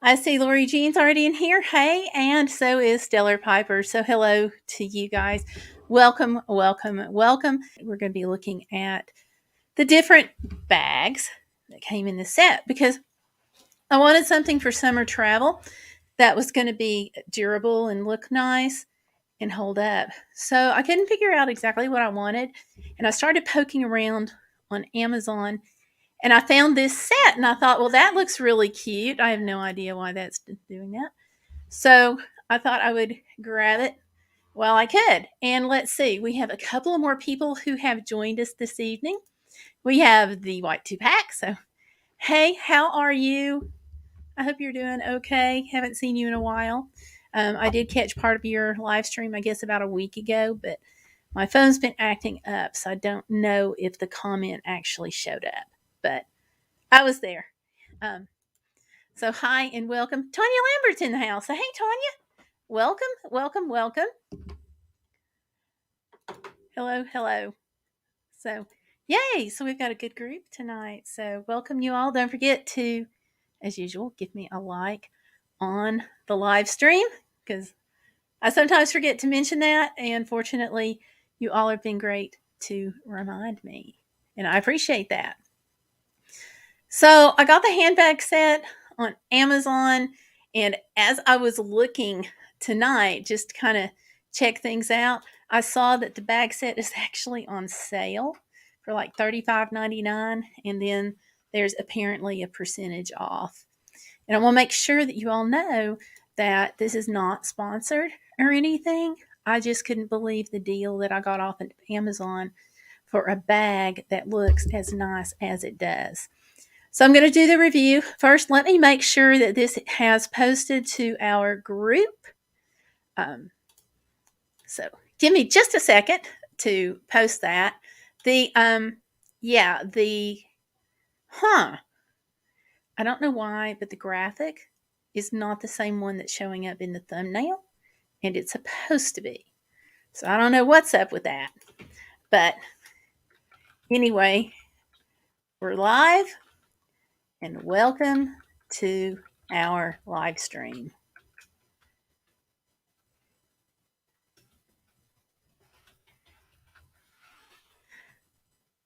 I see Lori Jean's already in here. Hey, and so is Stellar Piper. So hello to you guys. Welcome, welcome, welcome. We're going to be looking at the different bags that came in the set because I wanted something for summer travel that was going to be durable and look nice and hold up. So I couldn't figure out exactly what I wanted, and I started poking around on Amazon and I found this set and I thought, well, that looks really cute. I have no idea why that's doing that. So I thought I would grab it while I could. And let's see, we have a couple of more people who have joined us this evening. We have the White Two Pack. So, hey, how are you? I hope you're doing okay. Haven't seen you in a while. I did catch part of your live stream, I guess, about a week ago, but my phone's been acting up, so I don't know if the comment actually showed up. But I was there. Um, so hi and welcome. Tanya Lambert's in the house. So hey Tanya, welcome, welcome, welcome. Hello, hello. So yay! So we've got a good group tonight. So welcome you all. Don't forget to, as usual, give me a like on the live stream because I sometimes forget to mention that. And fortunately, you all have been great to remind me. And I appreciate that. So I got the handbag set on Amazon. And as I was looking tonight, just to kind of check things out, I saw that the bag set is actually on sale for like $35.99. And then there's apparently a percentage off. And I want to make sure that you all know that this is not sponsored or anything. I just couldn't believe the deal that I got off of Amazon for a bag that looks as nice as it does. So I'm going to do the review. First, let me make sure that this has posted to our group. So give me just a second to post that. I don't know why, but the graphic is not the same one that's showing up in the thumbnail, and it's supposed to be. So I don't know what's up with that. But anyway, we're live, and welcome to our live stream.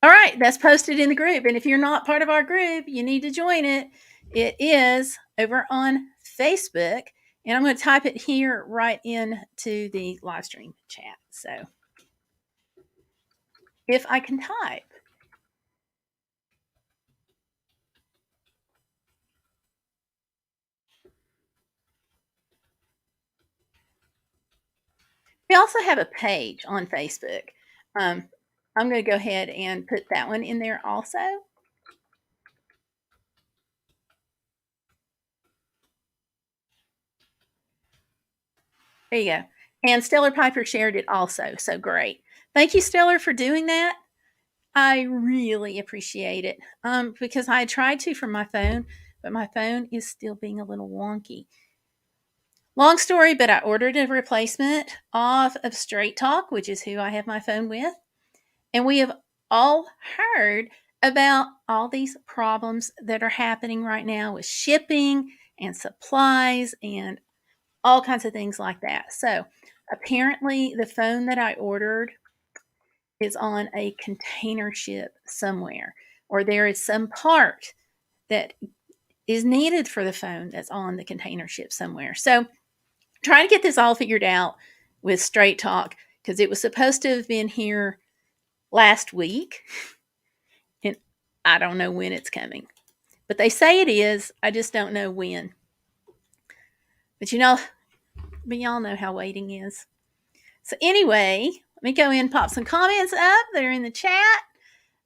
All right, that's posted in the group. And if you're not part of our group, you need to join it. It is over on Facebook. And I'm going to type it here right into the live stream chat. So if I can type. We also have a page on Facebook. I'm going to go ahead and put that one in there also. There you go. And Stellar Piper shared it also. So great. Thank you, Stellar, for doing that. I really appreciate it because I tried to from my phone, but my phone is still being a little wonky. Long story, but I ordered a replacement off of Straight Talk, which is who I have my phone with. And we have all heard about all these problems that are happening right now with shipping and supplies and all kinds of things like that. So apparently, the phone that I ordered is on a container ship somewhere, or there is some part that is needed for the phone that's on the container ship somewhere. So trying to get this all figured out with Straight Talk because it was supposed to have been here last week, and I don't know when it's coming. But they say it is. I just don't know when. But y'all know how waiting is. So anyway, let me go in and pop some comments up that are in the chat.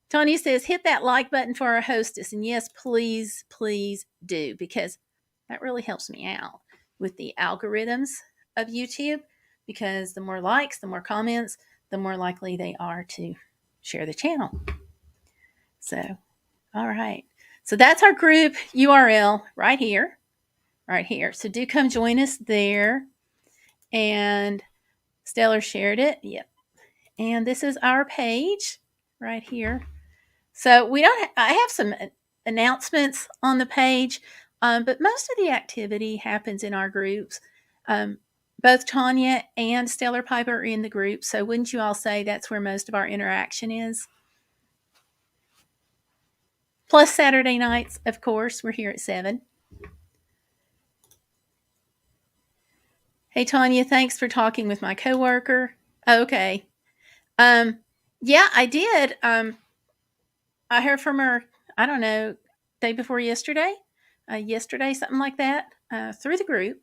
Tony says, hit that like button for our hostess. And yes, please, please do, because that really helps me out with the algorithms of YouTube, because the more likes, the more comments, the more likely they are to share the channel. So, all right. So that's our group URL right here. Right here. So do come join us there. And Stellar shared it. Yep. And this is our page right here. So I have some announcements on the page. But most of the activity happens in our groups. Both Tanya and Stellar Piper are in the group, so wouldn't you all say that's where most of our interaction is? Plus Saturday nights, of course, we're here at 7. Hey, Tanya, thanks for talking with my coworker. Okay. Yeah, I did. I heard from her, I don't know, day before yesterday, something like that, through the group.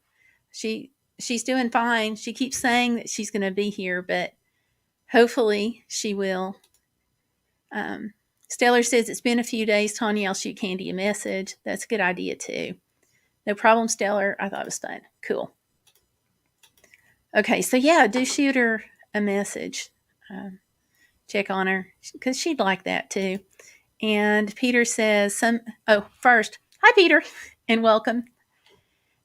She's doing fine. She keeps saying that she's going to be here, but hopefully she will. Stellar says it's been a few days. Tanya, I'll shoot Candy a message. That's a good idea too. No problem, Stellar. I thought it was fun. Cool. Okay, so yeah, do shoot her a message. Check on her because she'd like that too. And Peter says first, hi Peter, and welcome.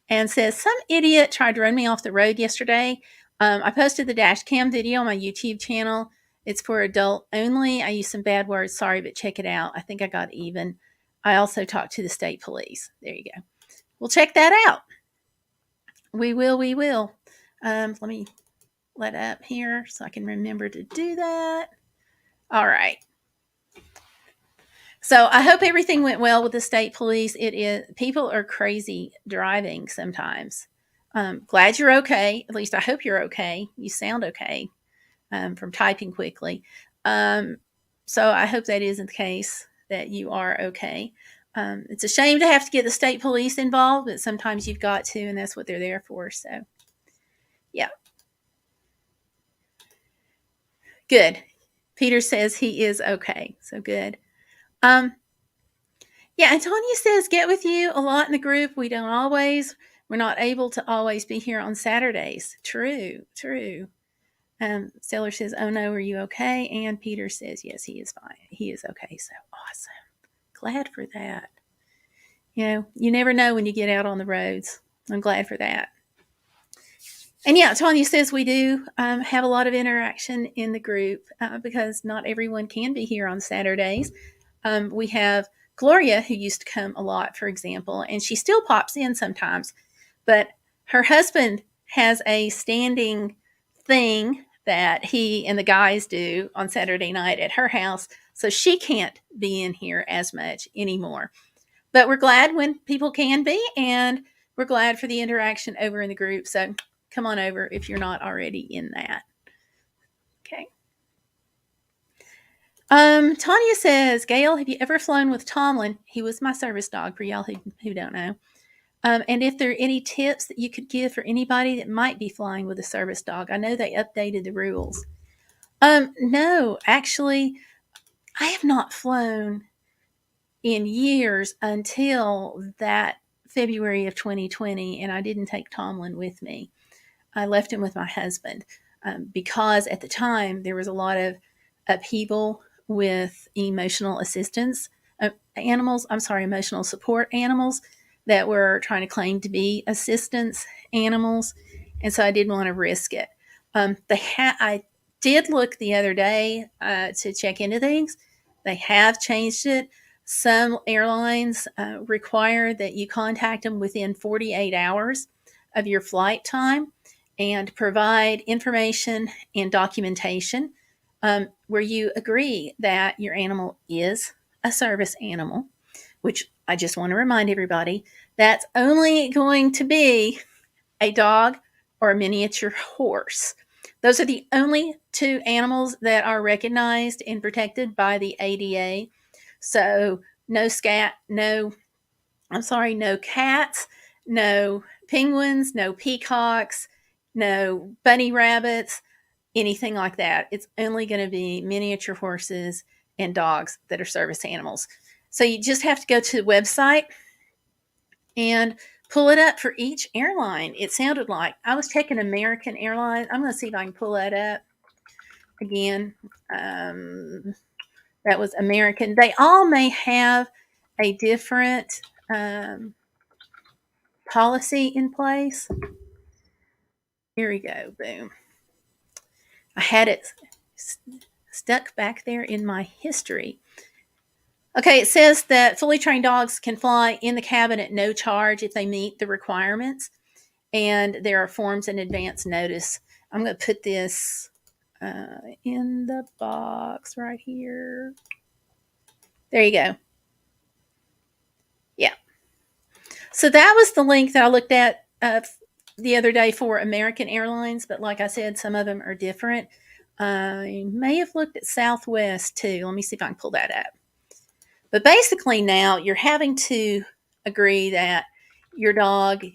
And says, some idiot tried to run me off the road yesterday. I posted the dash cam video on my YouTube channel. It's for adult only. I used some bad words. Sorry, but check it out. I think I got even. I also talked to the state police. There you go. We'll check that out. We will. Let me let up here so I can remember to do that. All right. So I hope everything went well with the state police. People are crazy driving sometimes. Glad you're okay. At least I hope you're okay. You sound okay from typing quickly. So I hope that isn't the case, that you are okay. It's a shame to have to get the state police involved, but sometimes you've got to, and that's what they're there for. So, yeah. Good. Peter says he is okay. So good. Yeah, and Tanya says, get with you a lot in the group. We're not able to always be here on Saturdays. True. Stellar says, oh no, are you okay? And Peter says, yes, he is fine. He is okay. So awesome. Glad for that. You never know when you get out on the roads. I'm glad for that. And yeah, Tanya says we do have a lot of interaction in the group because not everyone can be here on Saturdays. We have Gloria, who used to come a lot, for example, and she still pops in sometimes, but her husband has a standing thing that he and the guys do on Saturday night at her house, so she can't be in here as much anymore. But we're glad when people can be, and we're glad for the interaction over in the group, so come on over if you're not already in that. Okay. Tanya says, Gayle, have you ever flown with Tomlin? He was my service dog, for y'all who don't know. And if there are any tips that you could give for anybody that might be flying with a service dog. I know they updated the rules. No, actually, I have not flown in years until that February of 2020, and I didn't take Tomlin with me. I left him with my husband because at the time there was a lot of upheaval with emotional emotional support animals that were trying to claim to be assistance animals. And so I didn't want to risk it. I did look the other day to check into things. They have changed it. Some airlines require that you contact them within 48 hours of your flight time and provide information and documentation where you agree that your animal is a service animal, which I just want to remind everybody, that's only going to be a dog or a miniature horse. Those are the only two animals that are recognized and protected by the ADA. So no cats, no penguins, no peacocks, no bunny rabbits, anything like that. It's only going to be miniature horses and dogs that are service animals. So you just have to go to the website and pull it up for each airline. It sounded like I was checking American Airlines. I'm going to see if I can pull that up again. That was American. They all may have a different policy in place. Here we go. Boom. I had it stuck back there in my history. Okay, it says that fully trained dogs can fly in the cabin at no charge if they meet the requirements, and there are forms and advance notice. I'm going to put this in the box right here. There you go. Yeah. So that was the link that I looked at the other day for American Airlines, but like I said, some of them are different. I may have looked at Southwest too. Let me see if I can pull that up. But basically, now you're having to agree that your dog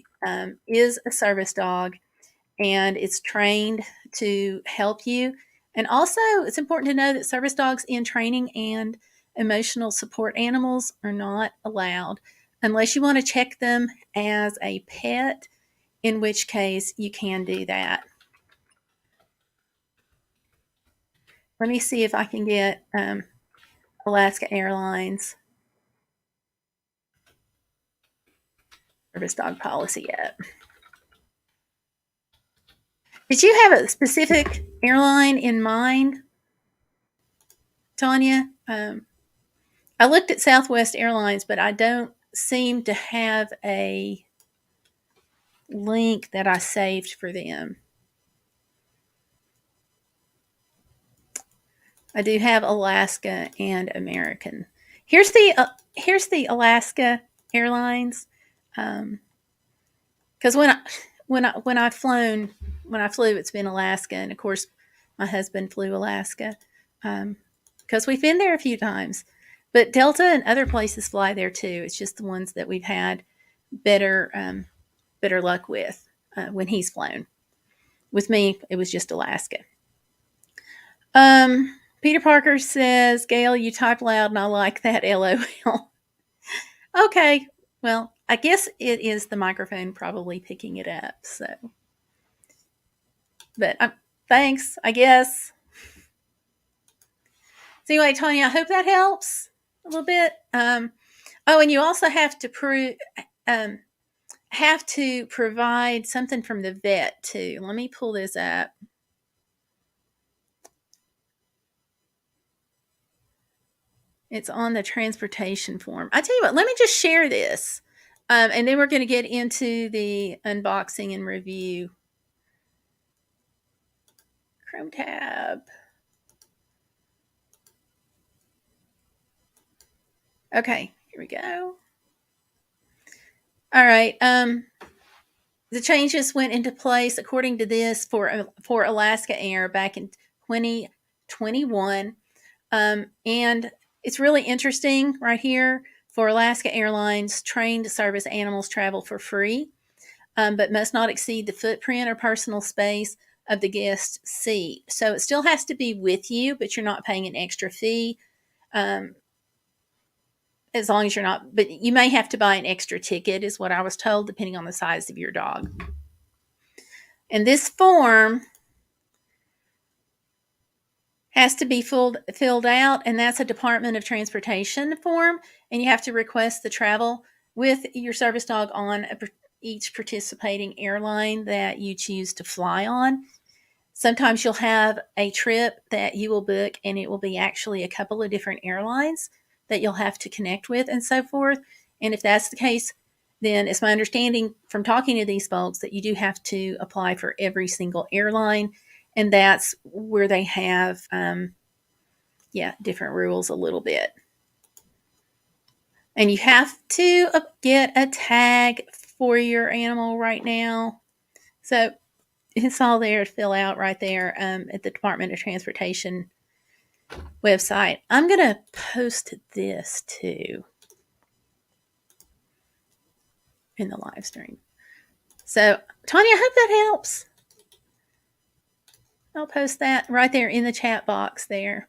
is a service dog and it's trained to help you. And also, it's important to know that service dogs in training and emotional support animals are not allowed unless you want to check them as a pet, in which case you can do that. Let me see if I can get Alaska Airlines service dog policy up. Did you have a specific airline in mind, Tanya? I looked at Southwest Airlines, but I don't seem to have a link that I saved for them. I do have Alaska and American. Here's the Alaska Airlines. Because when I flew, it's been Alaska, and of course, my husband flew Alaska. Because we've been there a few times, but Delta and other places fly there too. It's just the ones that we've had better better luck with when he's flown. With me, it was just Alaska. Peter Parker says, Gayle, you type loud and I like that. LOL. Okay. Well, I guess it is the microphone probably picking it up. So, but thanks, I guess. So anyway, Tanya, I hope that helps a little bit. Oh, and you also have to provide something from the vet too. Let me pull this up. It's on the transportation form. I tell you what, let me just share this. And then we're going to get into the unboxing and review. Chrome tab. Okay, here we go. All right. The changes went into place according to this for Alaska Air back in 2021. And it's really interesting right here. For Alaska Airlines, trained service animals travel for free, but must not exceed the footprint or personal space of the guest seat. So it still has to be with you, but you're not paying an extra fee. As long as you're not, but you may have to buy an extra ticket, is what I was told, depending on the size of your dog. And this form has to be filled out, and that's a Department of Transportation form, and you have to request the travel with your service dog on each participating airline that you choose to fly on. Sometimes you'll have a trip that you will book, and it will be actually a couple of different airlines that you'll have to connect with and so forth. And if that's the case, then it's my understanding from talking to these folks that you do have to apply for every single airline. And that's where they have, different rules a little bit. And you have to get a tag for your animal right now. So it's all there to fill out right there at the Department of Transportation website. I'm going to post this too in the live stream. So, Tanya, I hope that helps. I'll post that right there in the chat box there.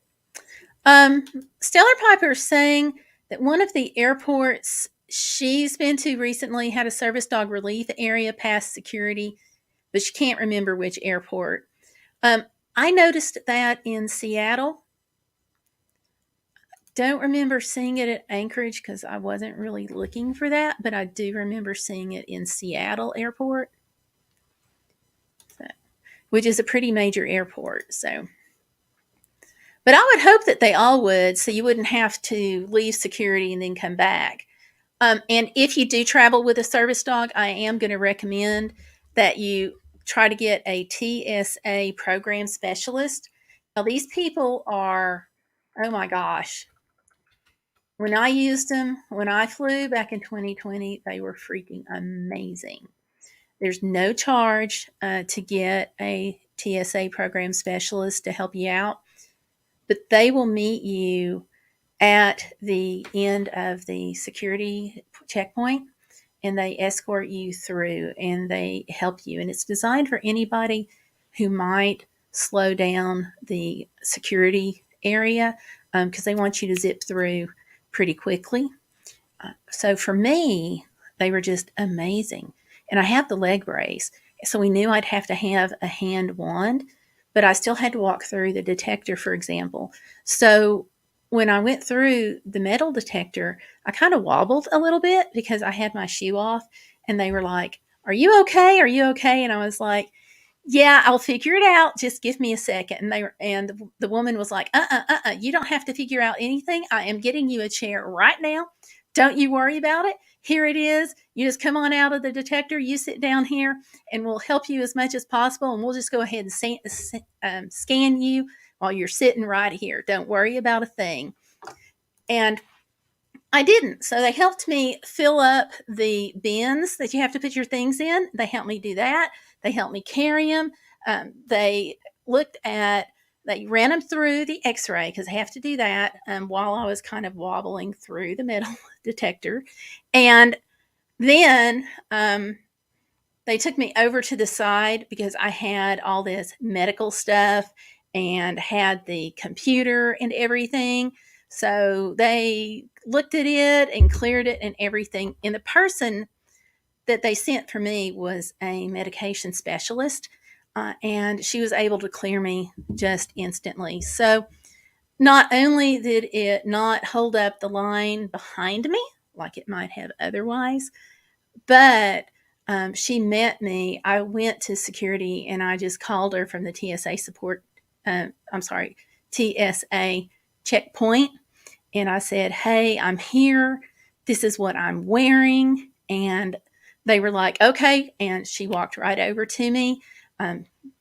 Stellar Piper is saying that one of the airports she's been to recently had a service dog relief area past security, but she can't remember which airport. I noticed that in Seattle. Don't remember seeing it at Anchorage because I wasn't really looking for that, but I do remember seeing it in Seattle Airport, which is a pretty major airport. So, But I would hope that they all would, so you wouldn't have to leave security and then come back. And if you do travel with a service dog, I am going to recommend that you try to get a TSA program specialist. Now, these people are, oh my gosh, when I used them, when I flew back in 2020, they were freaking amazing. There's no charge to get a TSA program specialist to help you out, but they will meet you at the end of the security checkpoint and they escort you through and they help you. And it's designed for anybody who might slow down the security area because they want you to zip through pretty quickly. So for me, they were just amazing. And I have the leg brace. So we knew I'd have to have a hand wand, but I still had to walk through the detector, for example. So when I went through the metal detector, I kind of wobbled a little bit because I had my shoe off and they were like, "Are you okay? Are you okay?" And I was like, "Yeah, I'll figure it out. Just give me a second." And the woman was like, you don't have to figure out anything. I am getting you a chair right now. Don't you worry about it. Here it is. You just come on out of the detector. You sit down here, and we'll help you as much as possible. And we'll just go ahead and scan you while you're sitting right here. Don't worry about a thing. And I didn't. So they helped me fill up the bins that you have to put your things in. They helped me do that. They helped me carry them. They looked at, they ran them through the x ray because I have to do that while I was kind of wobbling through the metal detector. And then they took me over to the side because I had all this medical stuff and had the computer and everything. So they looked at it and cleared it and everything. And the person that they sent for me was a medication specialist, and she was able to clear me just instantly. So not only did it not hold up the line behind me like it might have otherwise, but she met me. I went to security and I just called her from the TSA support, I'm sorry, TSA checkpoint. And I said, "Hey, I'm here. This is what I'm wearing." And they were like, "Okay." And she walked right over to me,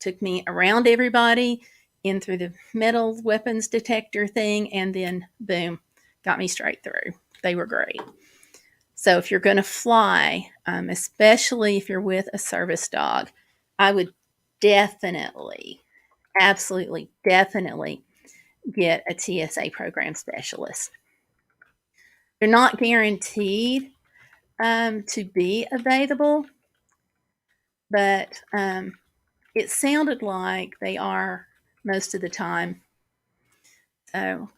took me around everybody, in through the metal weapons detector thing, and then boom, got me straight through. They were great. So if you're going to fly, especially if you're with a service dog, I would definitely, absolutely, definitely get a TSA program specialist. They're not guaranteed to be available, but it sounded like they are most of the time. So,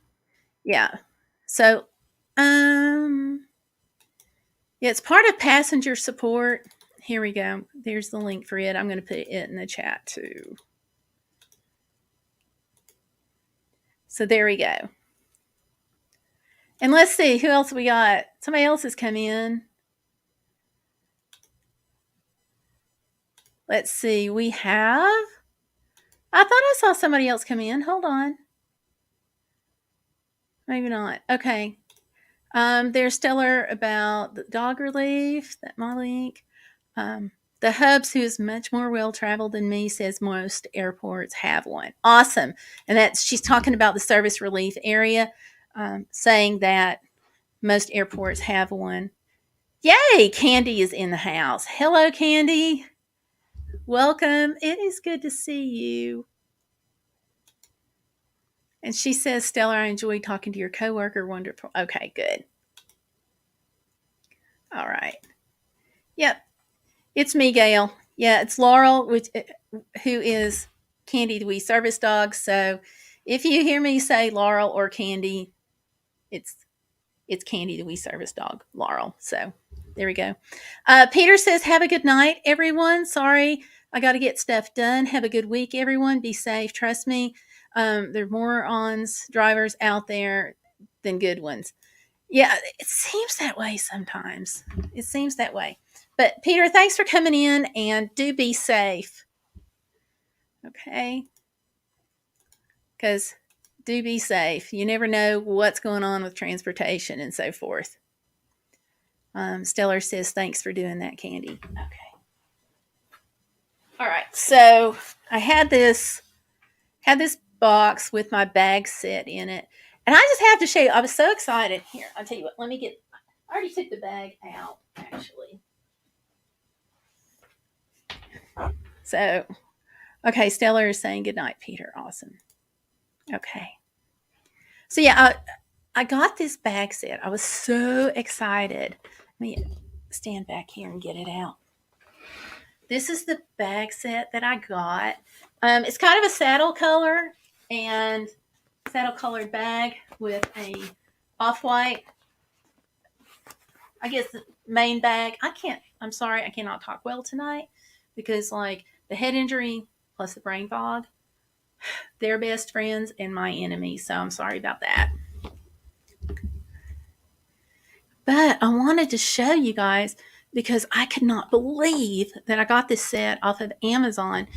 yeah. So, yeah, it's part of passenger support. Here we go. There's the link for it. I'm going to put it in the chat too. So there we go. And let's see who else we got. Somebody else has come in. Let's see. We have. I thought I saw somebody else come in. Hold on. Maybe not. Okay. There's Stellar about the dog relief. That my link. The Hubs, who is much more well traveled than me, says most airports have one. Awesome. And that's, she's talking about the service relief area, saying that most airports have one. Yay! Candy is in the house. Hello, Candy. Welcome. It is good to see you. And she says, Stellar, I enjoyed talking to your coworker. Wonderful. Okay, good. All right. Yep. It's me, Gayle. Yeah, it's Laurel, who is Candy the Wee Service Dog. So if you hear me say Laurel or Candy, it's Candy the Wee Service Dog, Laurel. So there we go. Peter says, have a good night, everyone. Sorry, I got to get stuff done. Have a good week, everyone. Be safe. Trust me. There are morons, drivers out there than good ones. Yeah, it seems that way sometimes. It seems that way. But Peter, thanks for coming in, and do be safe. Okay? Because do be safe. You never know what's going on with transportation and so forth. Stellar says, thanks for doing that, Candy. Okay. All right. So I had this box with my bag set in it. And I just have to show you, I was so excited. Here, I'll tell you what, I already took the bag out, actually. So, okay, Stellar is saying good night, Peter. Awesome. Okay. So yeah, I got this bag set. I was so excited. Let me stand back here and get it out. This is the bag set that I got. It's kind of a saddle color and saddle colored bag with a off-white, I guess, main bag. I'm sorry, I cannot talk well tonight because like the head injury plus the brain fog, they're best friends and my enemies. So I'm sorry about that. But I wanted to show you guys because I could not believe that I got this set off of Amazon.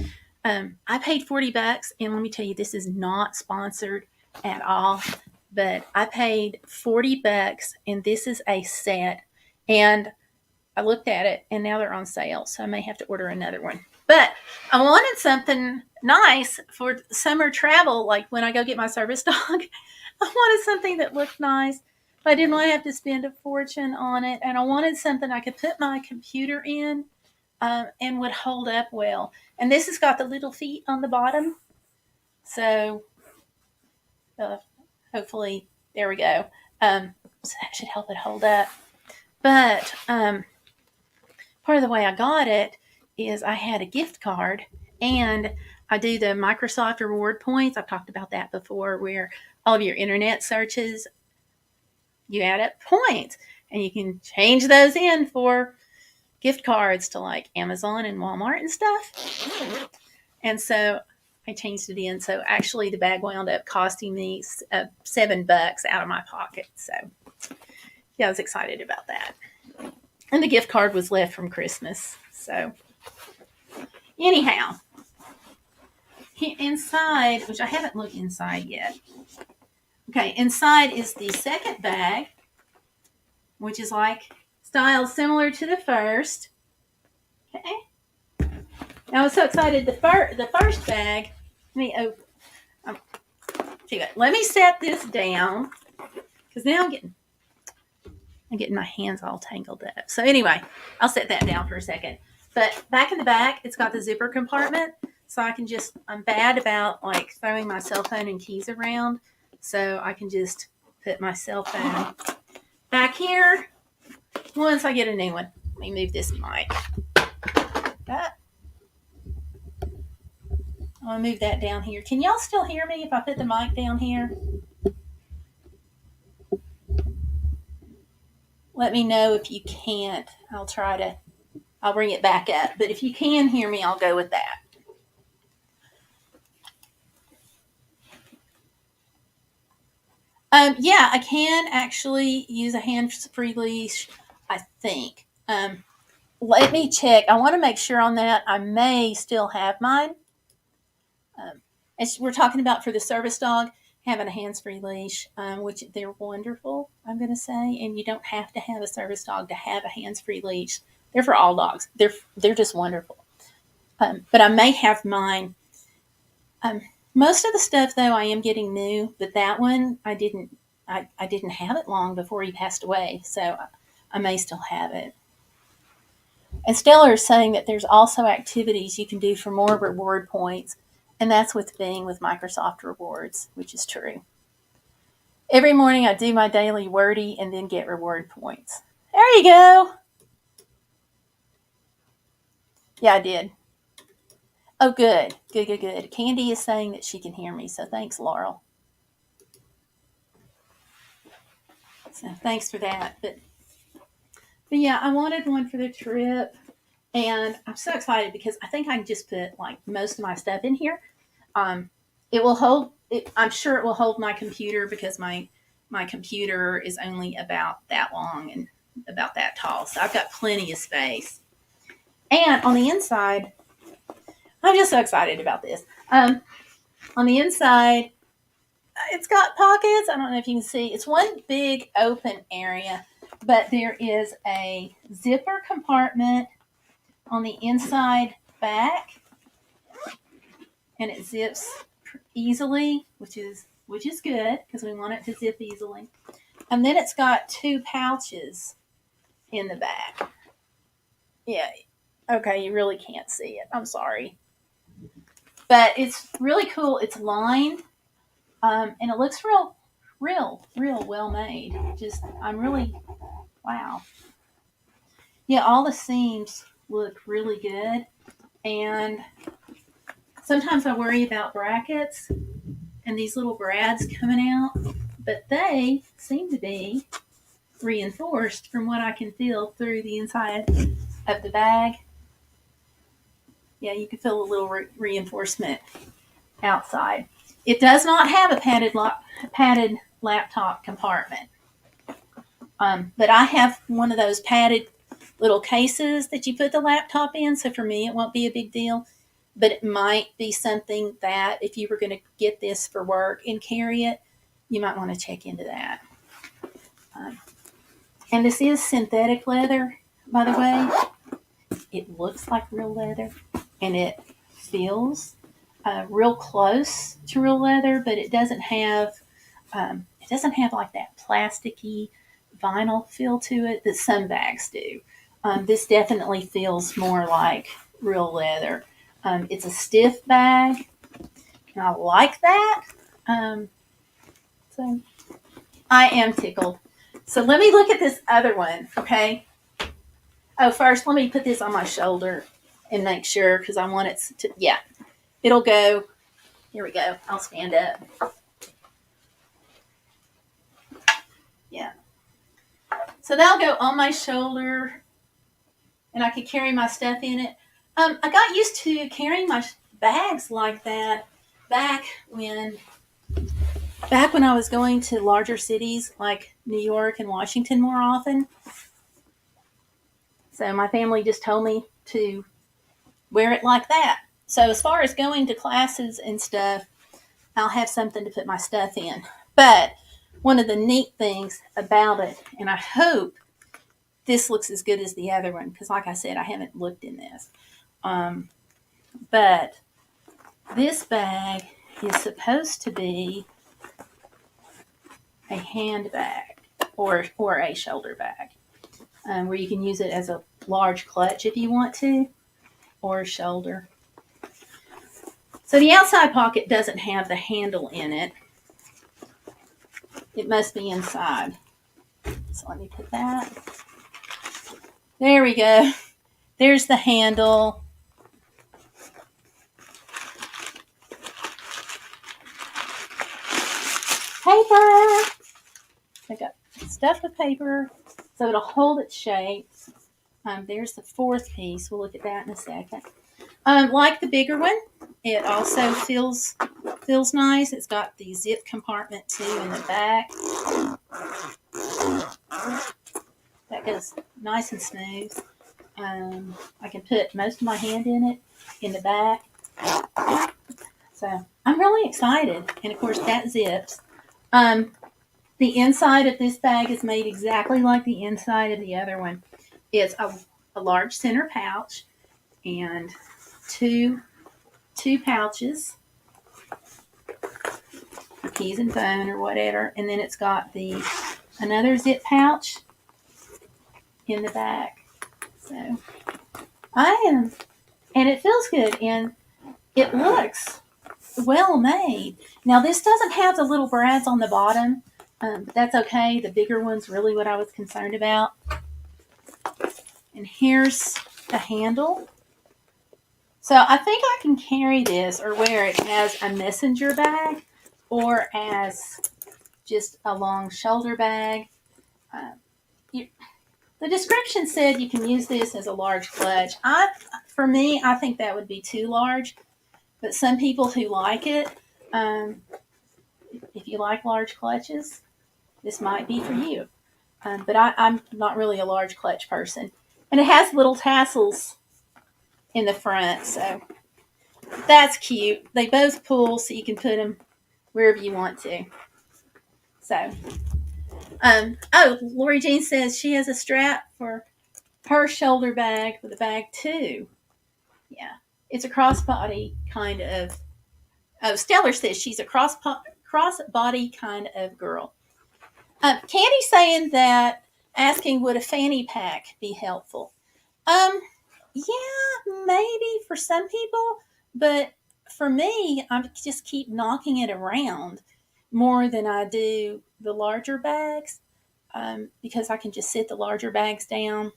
I paid $40, and let me tell you, this is not sponsored at all, but I paid $40, and this is a set. And I looked at it, and now they're on sale, so I may have to order another one. But I wanted something nice for summer travel, like when I go get my service dog. I wanted something that looked nice. I didn't want to have to spend a fortune on it, and I wanted something I could put my computer in and would hold up well. And this has got the little feet on the bottom, so hopefully, there we go. So that should help it hold up. But part of the way I got it is I had a gift card, and I do the Microsoft reward points. I've talked about that before, where all of your internet searches, you add up points, and you can change those in for gift cards to like Amazon and Walmart and stuff. And so I changed it in. So actually the bag wound up costing me $7 out of my pocket. So yeah, I was excited about that. And the gift card was left from Christmas. So anyhow, inside, which I haven't looked inside yet. Okay, inside is the second bag, which is like style similar to the first. Okay. Now I was so excited. The first bag. Let me set this down because now I'm getting my hands all tangled up. So anyway, I'll set that down for a second. But back in the back, it's got the zipper compartment, so I'm bad about like throwing my cell phone and keys around, so I can just put my cell phone back here once I get a new one. Let me move this mic. I'll move that down here. Can y'all still hear me if I put the mic down here? Let me know if you can't. I'll bring it back up. But if you can hear me, I'll go with that. Yeah, I can actually use a hands-free leash, I think. Let me check. I want to make sure on that. I may still have mine. As we're talking about for the service dog, having a hands-free leash, which they're wonderful, I'm going to say. And you don't have to have a service dog to have a hands-free leash. They're for all dogs. They're just wonderful. But I may have mine. Most of the stuff, though, I am getting new, but that one I didn't have it long before he passed away, so I may still have it. And Stellar is saying that there's also activities you can do for more reward points, and that's with being with Microsoft Rewards, which is true. Every morning I do my daily wordy and then get reward points. There you go. Yeah, I did. Oh, good. Good. Candy is saying that she can hear me, so thanks, Laurel. So thanks for that. But yeah, I wanted one for the trip, and I'm so excited because I think I can just put like most of my stuff in here. It will hold. I'm sure it will hold my computer because my computer is only about that long and about that tall, so I've got plenty of space. And on the inside, I'm just so excited about this. On the inside, it's got pockets. I don't know if you can see. It's one big open area, but there is a zipper compartment on the inside back, and it zips easily, which is good because we want it to zip easily. And then it's got two pouches in the back. Yeah. Okay, you really can't see it. I'm sorry. But it's really cool. It's lined, and it looks real well made. I'm really, wow. Yeah, all the seams look really good. And sometimes I worry about brackets and these little brads coming out, but they seem to be reinforced from what I can feel through the inside of the bag. Yeah, you can feel a little reinforcement outside. It does not have a padded laptop compartment, but I have one of those padded little cases that you put the laptop in. So for me, it won't be a big deal. But it might be something that if you were going to get this for work and carry it, you might want to check into that. And this is synthetic leather, by the way. It looks like real leather, and it feels real close to real leather, but it doesn't have like that plasticky vinyl feel to it that some bags do. This definitely feels more like real leather. It's a stiff bag, and I like that. So I am tickled. So let me look at this other one, okay? Oh, first, let me put this on my shoulder and make sure, because I want it to, yeah, it'll go. Here we go. I'll stand up. Yeah. So that'll go on my shoulder, and I could carry my stuff in it. I got used to carrying my bags like that back when I was going to larger cities like New York and Washington more often. So my family just told me to wear it like that. So as far as going to classes and stuff, I'll have something to put my stuff in. But one of the neat things about it, and I hope this looks as good as the other one, because like I said, I haven't looked in this. But this bag is supposed to be a handbag or a shoulder bag, where you can use it as a large clutch if you want to, or a shoulder. So the outside pocket doesn't have the handle in it. It must be inside. So let me put that. There we go. There's the handle. Paper. I got stuff with paper so it'll hold its shape. There's the fourth piece. We'll look at that in a second. Like the bigger one, it also feels nice. It's got the zip compartment too in the back. That goes nice and smooth. I can put most of my hand in the back. So I'm really excited. And of course that zips. The inside of this bag is made exactly like the inside of the other one. It's a large center pouch and two pouches for keys and phone or whatever. And then it's got another zip pouch in the back. So and it feels good, and it looks well made. Now this doesn't have the little brads on the bottom, but that's okay. The bigger one's really what I was concerned about. And here's the handle. So I think I can carry this or wear it as a messenger bag or as just a long shoulder bag. The description said you can use this as a large clutch. For me, I think that would be too large. But some people who like it, if you like large clutches, this might be for you. But I'm not really a large clutch person. And it has little tassels in the front, so that's cute. They both pull, so you can put them wherever you want to. So, Lori Jean says she has a strap for her shoulder bag with a bag too. Yeah, it's a crossbody kind of. Oh, Stellar says she's a crossbody kind of girl. Candy's saying that asking would a fanny pack be helpful? Yeah, maybe for some people, but for me, I just keep knocking it around more than I do the larger bags because I can just sit the larger bags down.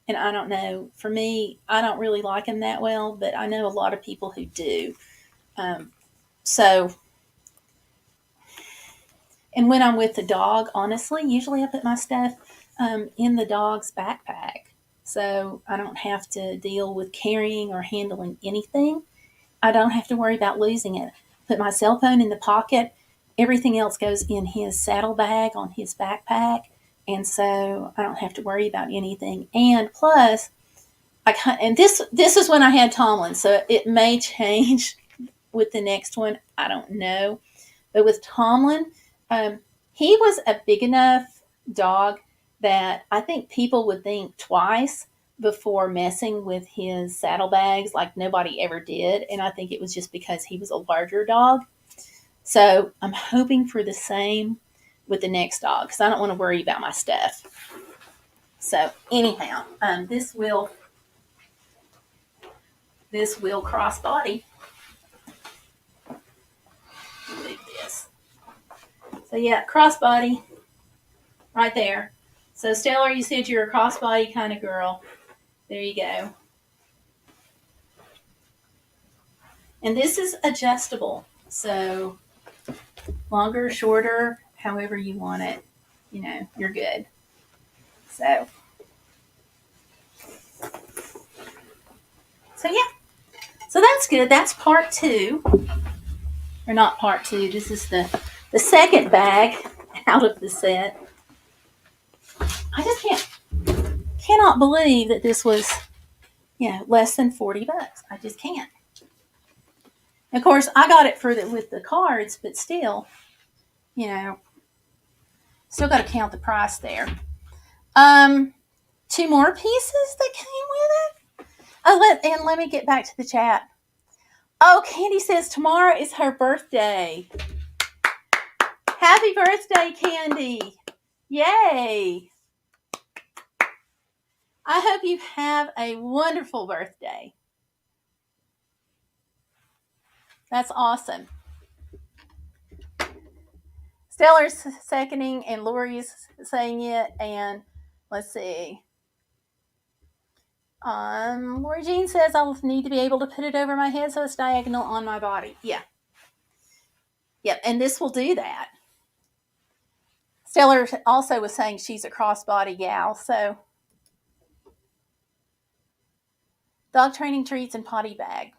And I don't know, for me, I don't really like them that well, but I know a lot of people who do. Um, so, and when I'm with the dog, honestly, usually I put my stuff in the dog's backpack. So I don't have to deal with carrying or handling anything. I don't have to worry about losing it. Put my cell phone in the pocket. Everything else goes in his saddlebag on his backpack. And so I don't have to worry about anything. And plus, this is when I had Tomlin, so it may change with the next one. I don't know. But with Tomlin, he was a big enough dog that I think people would think twice before messing with his saddlebags like nobody ever did. And I think it was just because he was a larger dog. So I'm hoping for the same with the next dog because I don't want to worry about my stuff. So anyhow, this will crossbody. Move this. So yeah, crossbody right there. So Stellar, you said you're a crossbody kind of girl. There you go. And this is adjustable. So longer, shorter, however you want it, you're good. So yeah. So that's good. That's part 2. Or not part 2. This is the second bag out of the set. I just cannot believe that this was, less than $40. I just can't. Of course, I got it with the cards, but still, still got to count the price there. 2 more pieces that came with it. Let me get back to the chat. Oh, Candy says tomorrow is her birthday. Happy birthday, Candy. Yay. I hope you have a wonderful birthday. That's awesome. Stellar's seconding and Lori's saying it. And let's see. Lori Jean says I'll need to be able to put it over my head so it's diagonal on my body. Yeah. Yep, and this will do that. Stellar also was saying she's a crossbody gal, so dog training treats and potty bag.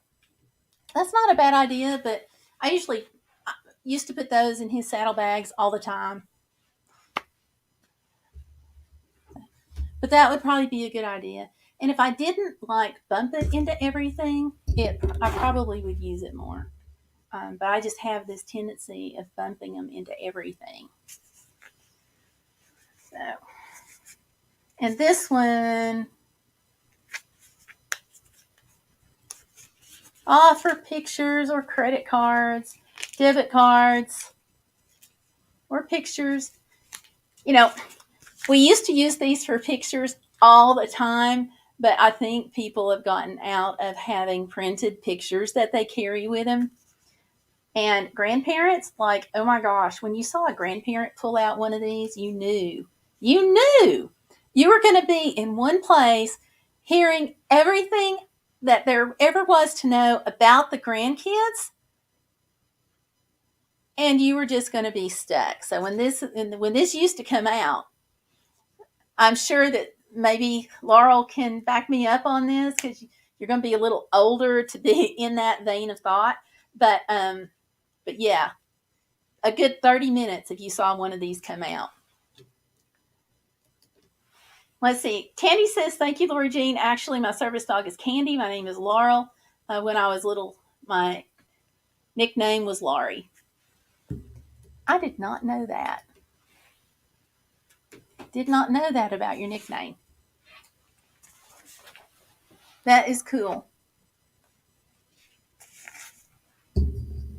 That's not a bad idea, but I usually used to put those in his saddlebags all the time. But that would probably be a good idea. And if I didn't bump it into everything, I probably would use it more. But I just have this tendency of bumping them into everything. So, and this one, for pictures or credit cards, debit cards, or pictures. We used to use these for pictures all the time, but I think people have gotten out of having printed pictures that they carry with them. And grandparents, oh my gosh, when you saw a grandparent pull out one of these, you knew you were going to be in one place hearing everything that there ever was to know about the grandkids. And you were just going to be stuck. So when this used to come out, I'm sure that maybe Laurel can back me up on this because you're going to be a little older to be in that vein of thought. But yeah, a good 30 minutes if you saw one of these come out. Let's see. Candy says, thank you, Lori Jean. Actually, my service dog is Candy. My name is Laurel. When I was little, my nickname was Laurie. I did not know that. Did not know that about your nickname. That is cool.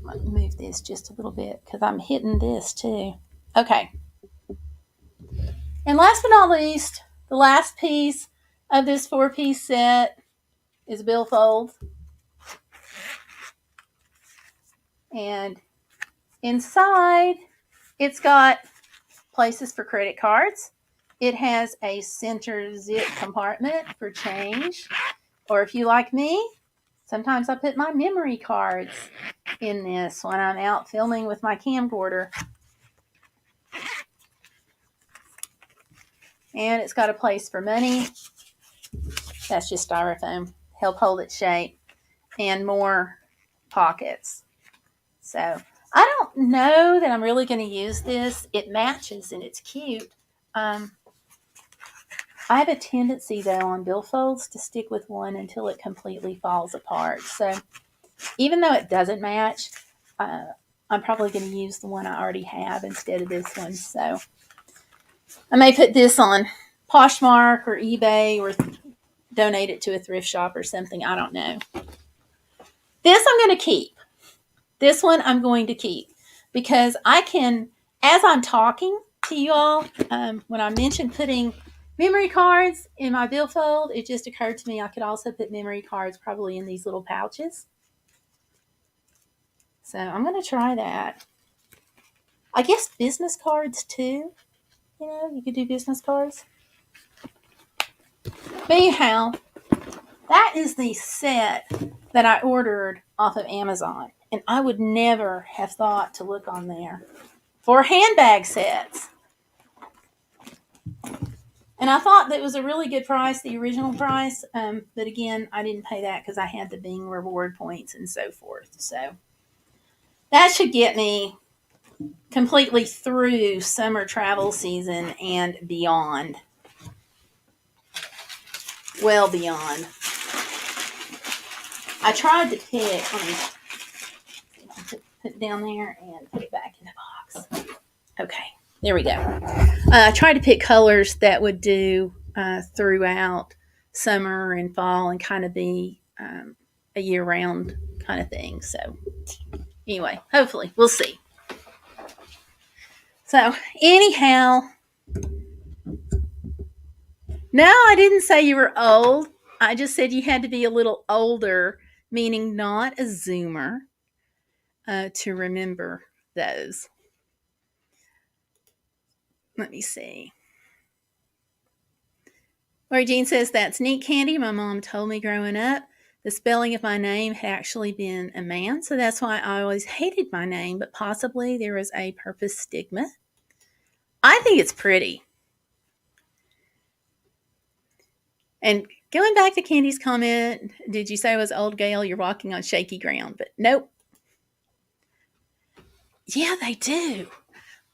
Let me move this just a little bit because I'm hitting this too. Okay. And last but not least, the last piece of this 4-piece set is a billfold. And inside, it's got places for credit cards. It has a center zip compartment for change. Or if you like me, sometimes I put my memory cards in this when I'm out filming with my camcorder. And it's got a place for money. That's just styrofoam. Help hold its shape. And more pockets. So I don't know that I'm really going to use this. It matches and it's cute. I have a tendency, though, on billfolds to stick with one until it completely falls apart. So even though it doesn't match, I'm probably going to use the one I already have instead of this one. So I may put this on Poshmark or eBay or donate it to a thrift shop or something. I don't know. This I'm going to keep. This one I'm going to keep because I can, as I'm talking to you all, when I mentioned putting memory cards in my billfold, it just occurred to me I could also put memory cards probably in these little pouches. So I'm going to try that. I guess business cards too. You know, you could do business cards. But anyhow, that is the set that I ordered off of Amazon. And I would never have thought to look on there for handbag sets. And I thought that was a really good price, the original price. But again, I didn't pay that because I had the Bing reward points and so forth. So that should get me completely through summer travel season and beyond. Well beyond. I tried to pick, put it down there and put it back in the box. Okay, there we go. I tried to pick colors that would do throughout summer and fall and kind of be a year-round kind of thing. So anyway, hopefully, we'll see. So anyhow, no, I didn't say you were old. I just said you had to be a little older, meaning not a Zoomer, to remember those. Let me see. Lori Jean says, that's neat, Candy. My mom told me growing up the spelling of my name had actually been a man, so that's why I always hated my name, but possibly there was a purpose stigma. I think it's pretty. And going back to Candy's comment, did you say it was old Gayle? You're walking on shaky ground, but nope. Yeah, they do.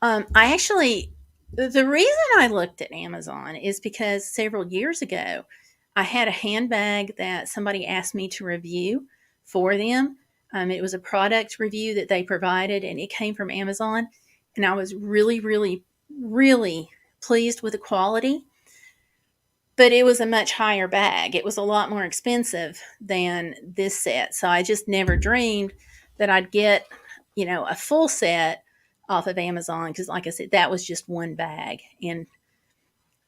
I actually, the reason I looked at Amazon is because several years ago, I had a handbag that somebody asked me to review for them. It was a product review that they provided, and it came from Amazon. And I was really, really, really pleased with the quality. But it was a much higher bag. It was a lot more expensive than this set. So I just never dreamed that I'd get, a full set off of Amazon because, like I said, that was just one bag. And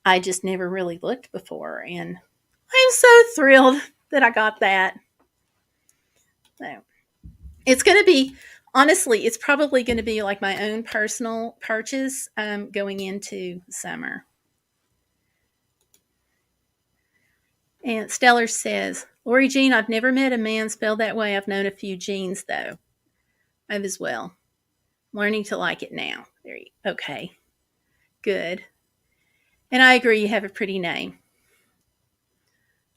I just never really looked before. And I'm so thrilled that I got that. So it's going to be, honestly, it's probably going to be like my own personal purchase going into summer. And Stellar says, Lori Jean, I've never met a man spelled that way. I've known a few Jeans, though. I've as well. Learning to like it now. Okay. Good. And I agree, you have a pretty name.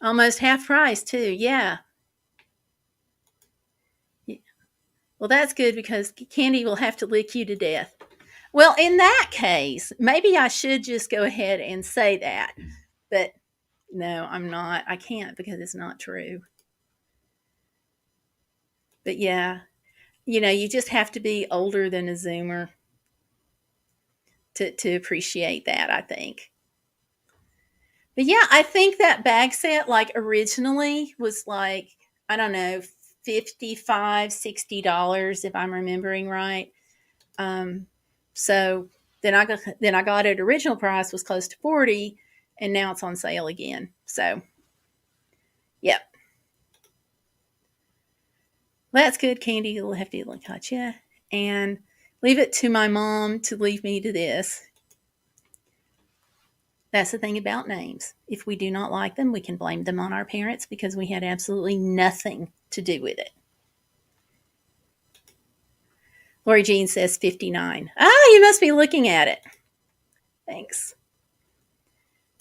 Almost half price, too. Yeah. Well, that's good because Candy will have to lick you to death. Well, in that case, maybe I should just go ahead and say that. But no, I'm not. I can't because it's not true. But yeah, you just have to be older than a Zoomer. to appreciate that, I think. But yeah, I think that bag set like originally was like, I don't know, 55, $60 if I'm remembering right. Um, so then I got it. Original price was close to 40, and now it's on sale again. So yep, that's good. Candy, Lefty, Gotcha. And leave it to my mom to leave me to this. That's the thing about names. If we do not like them, we can blame them on our parents because we had absolutely nothing to do with it. Lori Jean says 59. Ah, you must be looking at it. Thanks.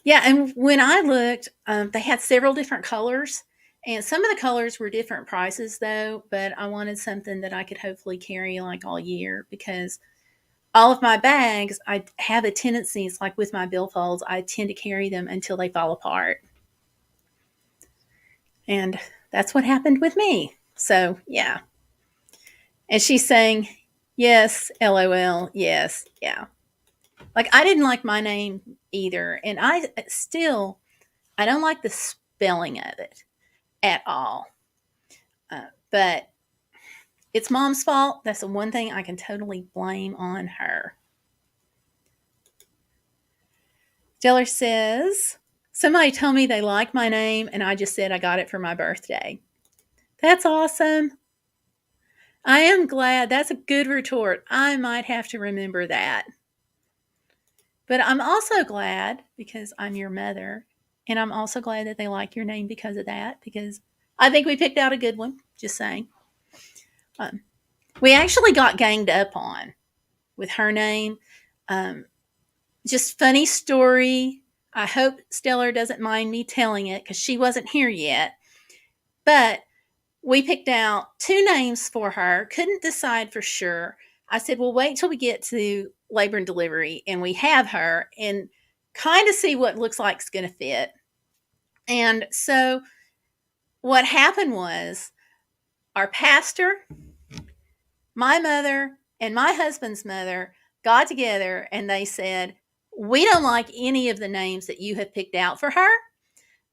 Yeah, and when I looked, they had several different colors, and some of the colors were different prices though. But I wanted something that I could hopefully carry like all year because all of my bags, I have a tendency, it's like with my billfolds, I tend to carry them until they fall apart, and that's what happened with me. So yeah, and she's saying, "Yes, LOL, yes, yeah." Like I didn't like my name either, and I don't like the spelling of it at all. But it's mom's fault. That's the one thing I can totally blame on her. Stellar says, somebody told me they like my name, and I just said I got it for my birthday. That's awesome. I am glad. That's a good retort. I might have to remember that. But I'm also glad because I'm your mother, and I'm also glad that they like your name because of that, because I think we picked out a good one. Just saying. Um, we actually got ganged up on with her name. Um, just funny story. I hope Stellar doesn't mind me telling it because she wasn't here yet. But we picked out two names for her, couldn't decide for sure. I said, well, wait till we get to labor and delivery and we have her and kind of see what looks like is going to fit. And so what happened was our pastor, my mother, and my husband's mother got together and they said, we don't like any of the names that you have picked out for her,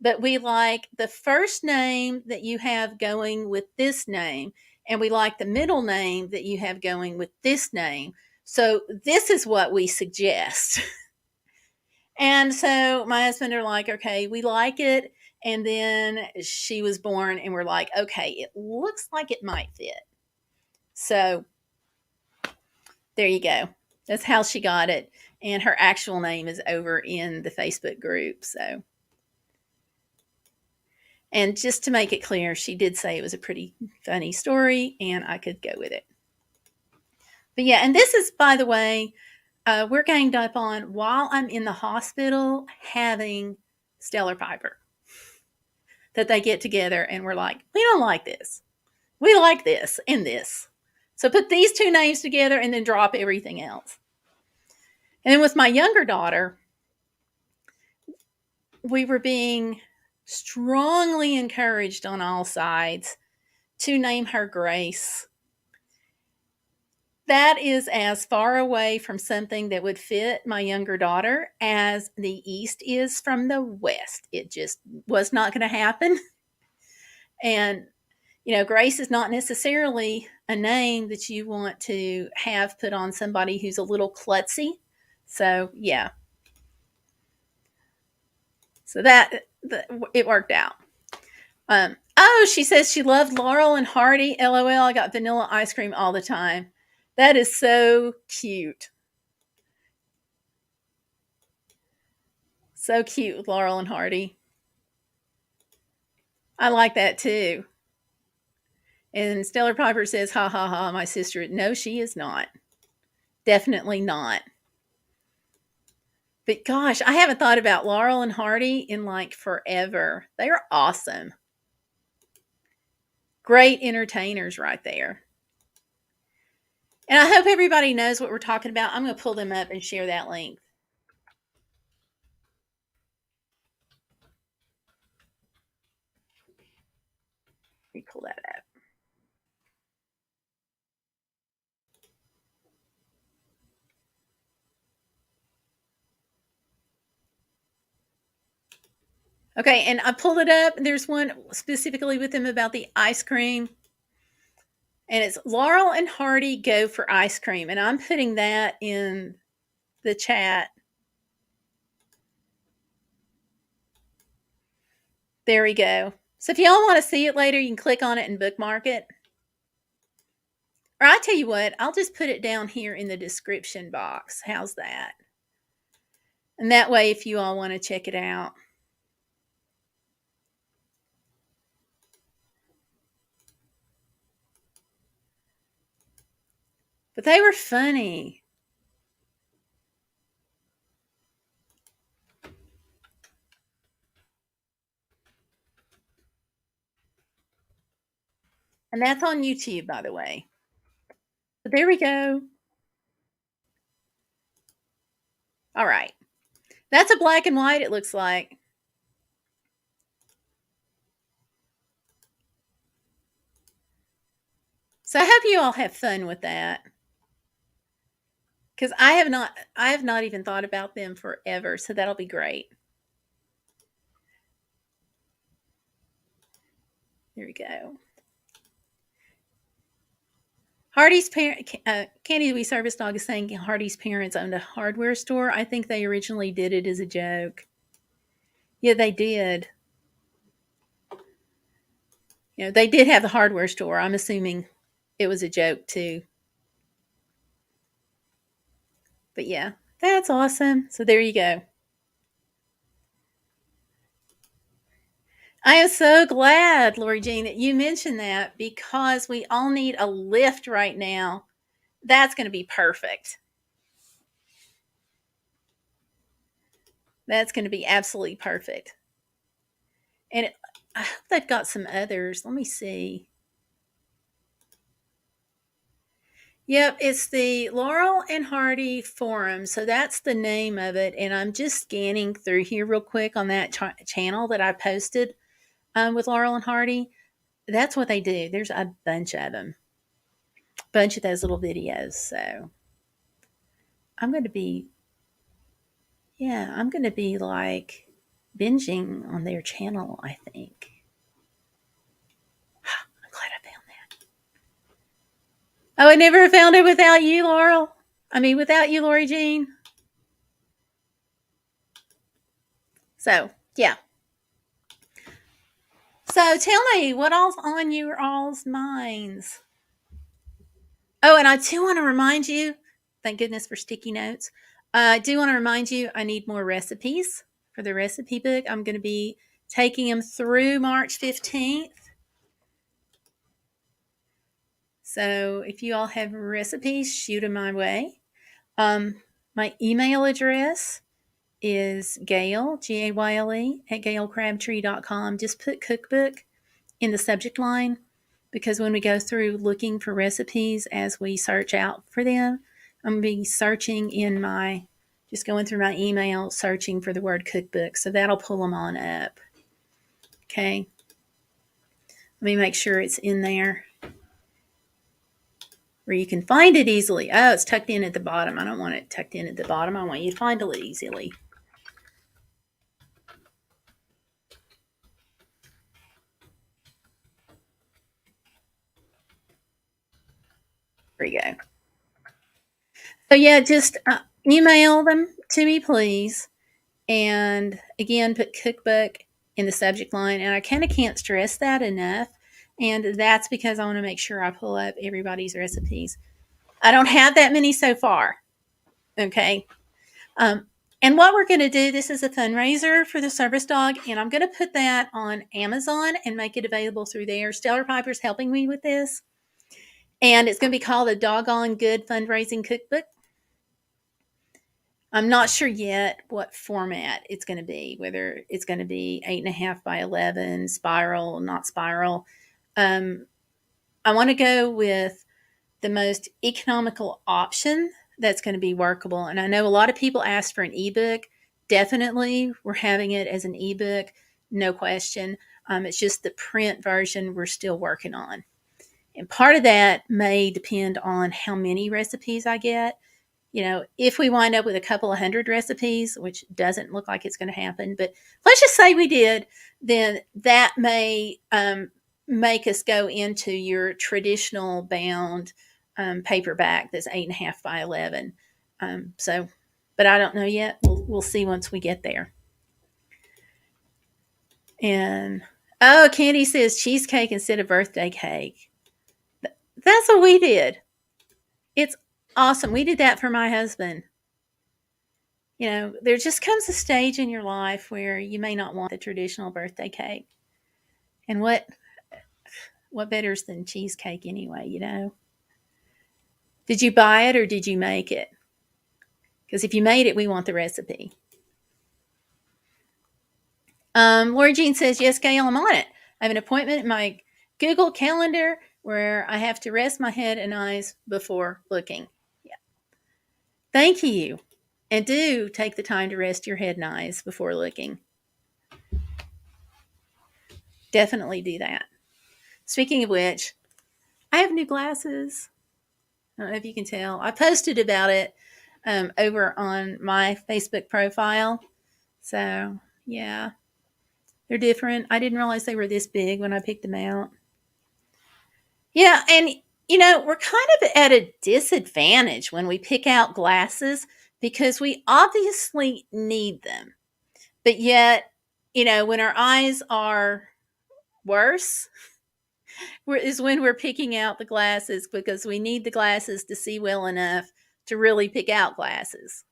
but we like the first name that you have going with this name, and we like the middle name that you have going with this name. So this is what we suggest. And so my husband are like, okay, we like it. And then she was born, and we're like, okay, it looks like it might fit. So there you go. That's how she got it. And her actual name is over in the Facebook group. So, and just to make it clear, she did say it was a pretty funny story and I could go with it. But yeah, and this is, by the way, we're ganged up on while I'm in the hospital having Stellar Piper. That they get together and we're like, we don't like this. We like this and this. So put these two names together and then drop everything else. And then with my younger daughter, we were being strongly encouraged on all sides to name her Grace. That is as far away from something that would fit my younger daughter as the East is from the West. It just was not going to happen. And, Grace is not necessarily a name that you want to have put on somebody who's a little klutzy. So, yeah. So it worked out. She says she loved Laurel and Hardy. LOL, I got vanilla ice cream all the time. That is so cute. So cute with Laurel and Hardy. I like that too. And Stellar Piper says, ha ha ha, my sister. No, she is not. Definitely not. But gosh, I haven't thought about Laurel and Hardy in like forever. They are awesome. Great entertainers right there. And I hope everybody knows what we're talking about. I'm going to pull them up and share that link. Let me pull that up. Okay, and I pulled it up. And there's one specifically with them about the ice cream. And it's Laurel and Hardy go for ice cream. And I'm putting that in the chat. There we go. So if y'all want to see it later, you can click on it and bookmark it. Or I tell you what, I'll just put it down here in the description box. How's that? And that way, if you all want to check it out. But they were funny. And that's on YouTube, by the way. But there we go. All right. That's a black and white, it looks like. So I hope you all have fun with that. Because I have not even thought about them forever. So that'll be great. There we go. Hardy's parent, Candy the Wee Service Dog is saying Hardy's parents owned a hardware store. I think they originally did it as a joke. Yeah, they did. You know, they did have the hardware store. I'm assuming it was a joke too. But yeah, that's awesome. So there you go. I am so glad, Lori Jean, that you mentioned that because we all need a lift right now. That's going to be perfect. That's going to be absolutely perfect. And I hope they've got some others. Let me see. Yep, it's the Laurel and Hardy Forum. So that's the name of it. And I'm just scanning through here real quick on that channel that I posted with Laurel and Hardy. That's what they do. There's a bunch of them, bunch of those little videos. So I'm going to be, yeah, I'm going to be like binging on their channel, I think. I'm glad I found that. Oh, I never found it without you, Laurel. I mean, without you, Lori Jean. So, yeah. So tell me, what all's on your all's minds? Oh, and I do want to remind you, thank goodness for sticky notes. I do want to remind you, I need more recipes for the recipe book. I'm going to be taking them through March 15th. So if you all have recipes, shoot them my way. My email address is Gayle, Gayle, at GayleCrabtree.com. Just put cookbook in the subject line because when we go through looking for recipes as we search out for them, I'm going to be searching just going through my email, searching for the word cookbook. So that'll pull them on up. Okay. Let me make sure it's in there where you can find it easily. Oh, it's tucked in at the bottom. I don't want it tucked in at the bottom. I want you to find it easily. There you go. So yeah, just email them to me, please. And again, put cookbook in the subject line. And I kind of can't stress that enough. And that's because I want to make sure I pull up everybody's recipes. I don't have that many so far. Okay. And what we're going to do, this is a fundraiser for the service dog, and I'm going to put that on Amazon and make it available through there. Stellar Piper's helping me with this. And it's going to be called a Doggone Good Fundraising Cookbook. I'm not sure yet what format it's going to be, whether it's going to be 8.5 by 11, spiral, not spiral. I want to go with the most economical option that's going to be workable. And I know a lot of people asked for an ebook. Definitely, we're having it as an ebook, no question. It's just the print version we're still working on. And part of that may depend on how many recipes I get. if we wind up with a couple of hundred recipes, which doesn't look like it's going to happen, but let's just say we did, then that may make us go into your traditional bound paperback that's 8.5 by 11. So, but I don't know yet. We'll see once we get there. And oh, Candy says cheesecake instead of birthday cake. That's what we did. It's awesome. We did that for my husband. There just comes a stage in your life where you may not want the traditional birthday cake. And what better's than cheesecake anyway? Did you buy it or did you make it? Because if you made it, we want the recipe. Laura Jean says, yes, Gayle, I'm on it. I have an appointment in my Google Calendar where I have to rest my head and eyes before looking. Yeah. Thank you. And do take the time to rest your head and eyes before looking. Definitely do that. Speaking of which, I have new glasses. I don't know if you can tell. I posted about it over on my Facebook profile. So, yeah. They're different. I didn't realize they were this big when I picked them out. Yeah, and we're kind of at a disadvantage when we pick out glasses because we obviously need them. But yet, when our eyes are worse is when we're picking out the glasses because we need the glasses to see well enough to really pick out glasses.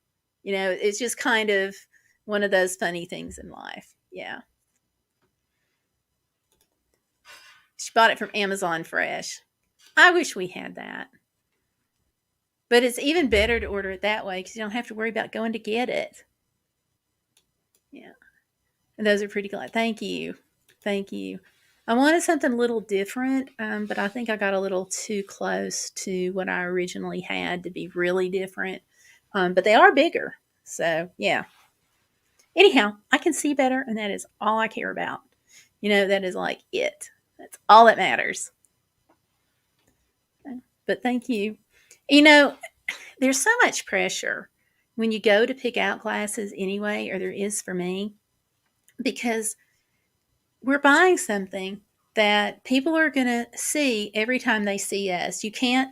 It's just kind of one of those funny things in life. Yeah. She bought it from Amazon Fresh. I wish we had that. But it's even better to order it that way because you don't have to worry about going to get it. Yeah. And those are pretty glad. Thank you. Thank you. I wanted something a little different, but I think I got a little too close to what I originally had to be really different. But they are bigger. So, yeah. Anyhow, I can see better, and that is all I care about. That is like it. That's all that matters. But thank you. There's so much pressure when you go to pick out glasses anyway, or there is for me, because we're buying something that people are going to see every time they see us. You can't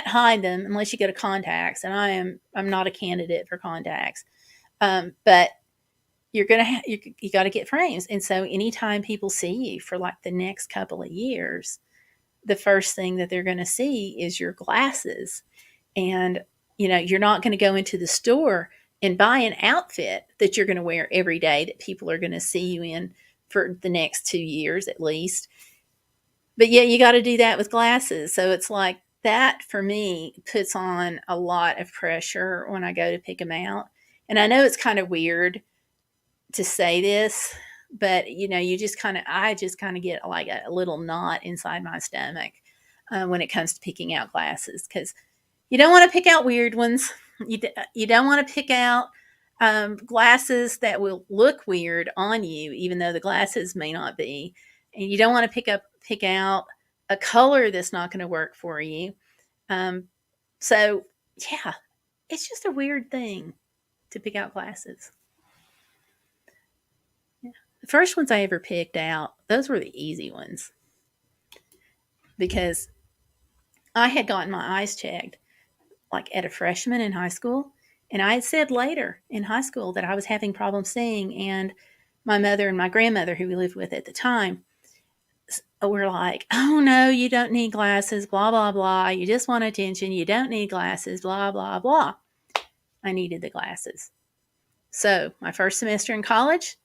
hide them unless you go to contacts, and I'm not a candidate for contacts. But you're going to you got to get frames. And so anytime people see you for like the next couple of years, the first thing that they're going to see is your glasses. And you're not going to go into the store and buy an outfit that you're going to wear every day that people are going to see you in for the next 2 years at least. But yeah, you got to do that with glasses. So it's like that for me puts on a lot of pressure when I go to pick them out. And I know it's kind of weird to say this, but I just kind of get like a little knot inside my stomach when it comes to picking out glasses, because you don't want to pick out weird ones. You don't want to pick out glasses that will look weird on you, even though the glasses may not be. And you don't want to pick out a color that's not going to work for you. So, yeah, it's just a weird thing to pick out glasses. Yeah. The first ones I ever picked out, those were the easy ones because I had gotten my eyes checked like at a freshman in high school. And I had said later in high school that I was having problems seeing. And my mother and my grandmother, who we lived with at the time, were like, oh, no, you don't need glasses, blah, blah, blah. You just want attention. You don't need glasses, blah, blah, blah. I needed the glasses. So my first semester in college,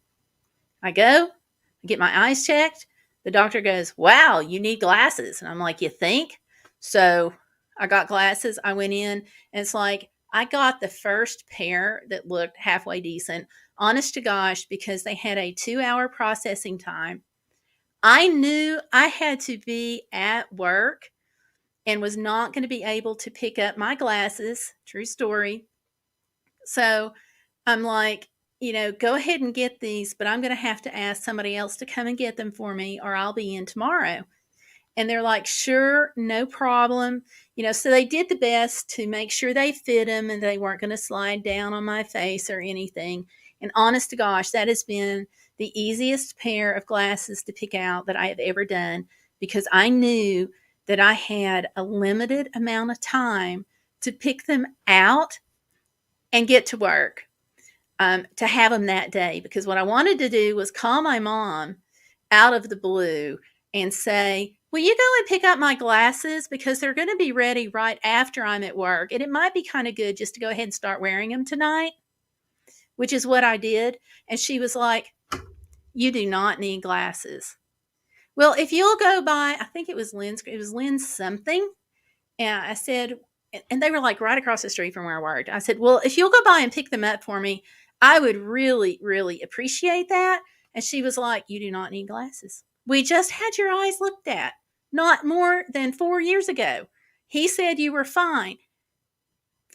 I go, I get my eyes checked. The doctor goes, wow, you need glasses. And I'm like, you think? So I got glasses. I went in, and it's like I got the first pair that looked halfway decent, honest to gosh, because they had a 2-hour processing time. I knew I had to be at work and was not going to be able to pick up my glasses. True story. So I'm like, go ahead and get these, but I'm going to have to ask somebody else to come and get them for me, or I'll be in tomorrow. And they're like, sure, no problem. So they did the best to make sure they fit them and they weren't going to slide down on my face or anything. And honest to gosh, that has been the easiest pair of glasses to pick out that I have ever done, because I knew that I had a limited amount of time to pick them out and get to work, to have them that day. Because what I wanted to do was call my mom out of the blue and say, will you go and pick up my glasses? Because they're going to be ready right after I'm at work. And it might be kind of good just to go ahead and start wearing them tonight, which is what I did. And she was like, you do not need glasses. Well, if you'll go by, I think it was Lynn something. And I said, and they were like right across the street from where I worked. I said, well, if you'll go by and pick them up for me, I would really, really appreciate that. And she was like, you do not need glasses. We just had your eyes looked at not more than 4 years ago. He said you were fine.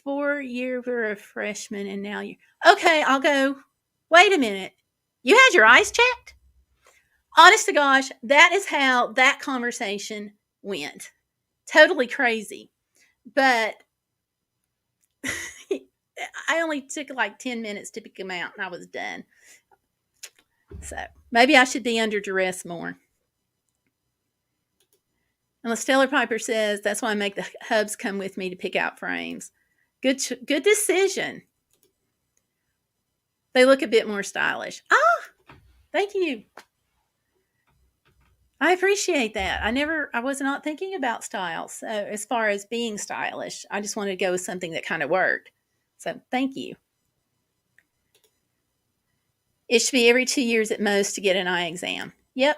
4 years, you were a freshman, and now you're okay. I'll go. Wait a minute. You had your eyes checked? Honest to gosh, that is how that conversation went. Totally crazy. But I only took like 10 minutes to pick them out and I was done. So maybe I should be under duress more. And Stellar Piper says, that's why I make the hubs come with me to pick out frames. Good decision. They look a bit more stylish. Thank you. I appreciate that. I was not thinking about style. So as far as being stylish, I just wanted to go with something that kind of worked. So thank you. It should be every 2 years at most to get an eye exam. Yep.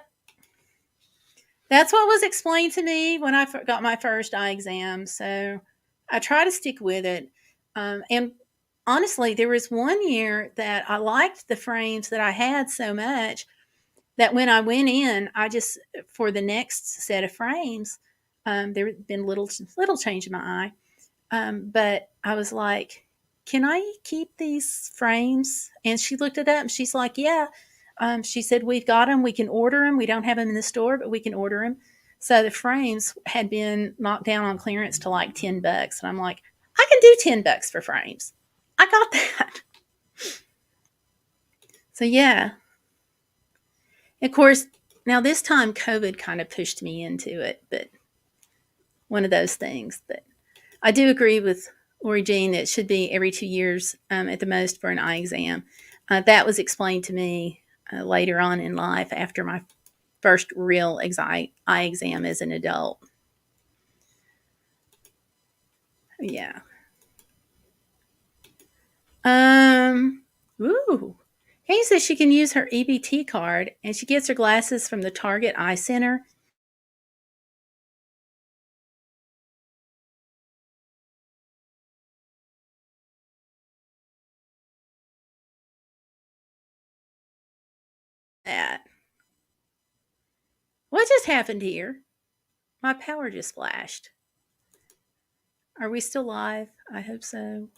That's what was explained to me when I got my first eye exam. So I try to stick with it. And honestly, there was one year that I liked the frames that I had so much that when I went in, for the next set of frames, there had been little change in my eye. But I was like, can I keep these frames? And she looked it up and she's like, yeah. She said, we've got them. We can order them. We don't have them in the store, but we can order them. So the frames had been knocked down on clearance to like $10. And I'm like, I can do $10 for frames. I got that. So yeah. Of course, now this time COVID kind of pushed me into it, but one of those things. But I do agree with Lori Jean that it should be every 2 years at the most for an eye exam. That was explained to me later on in life after my first real eye exam as an adult. Yeah. Ooh. Kay says she can use her EBT card and she gets her glasses from the Target Eye Center. That. What just happened here? My power just flashed. Are we still live? I hope so.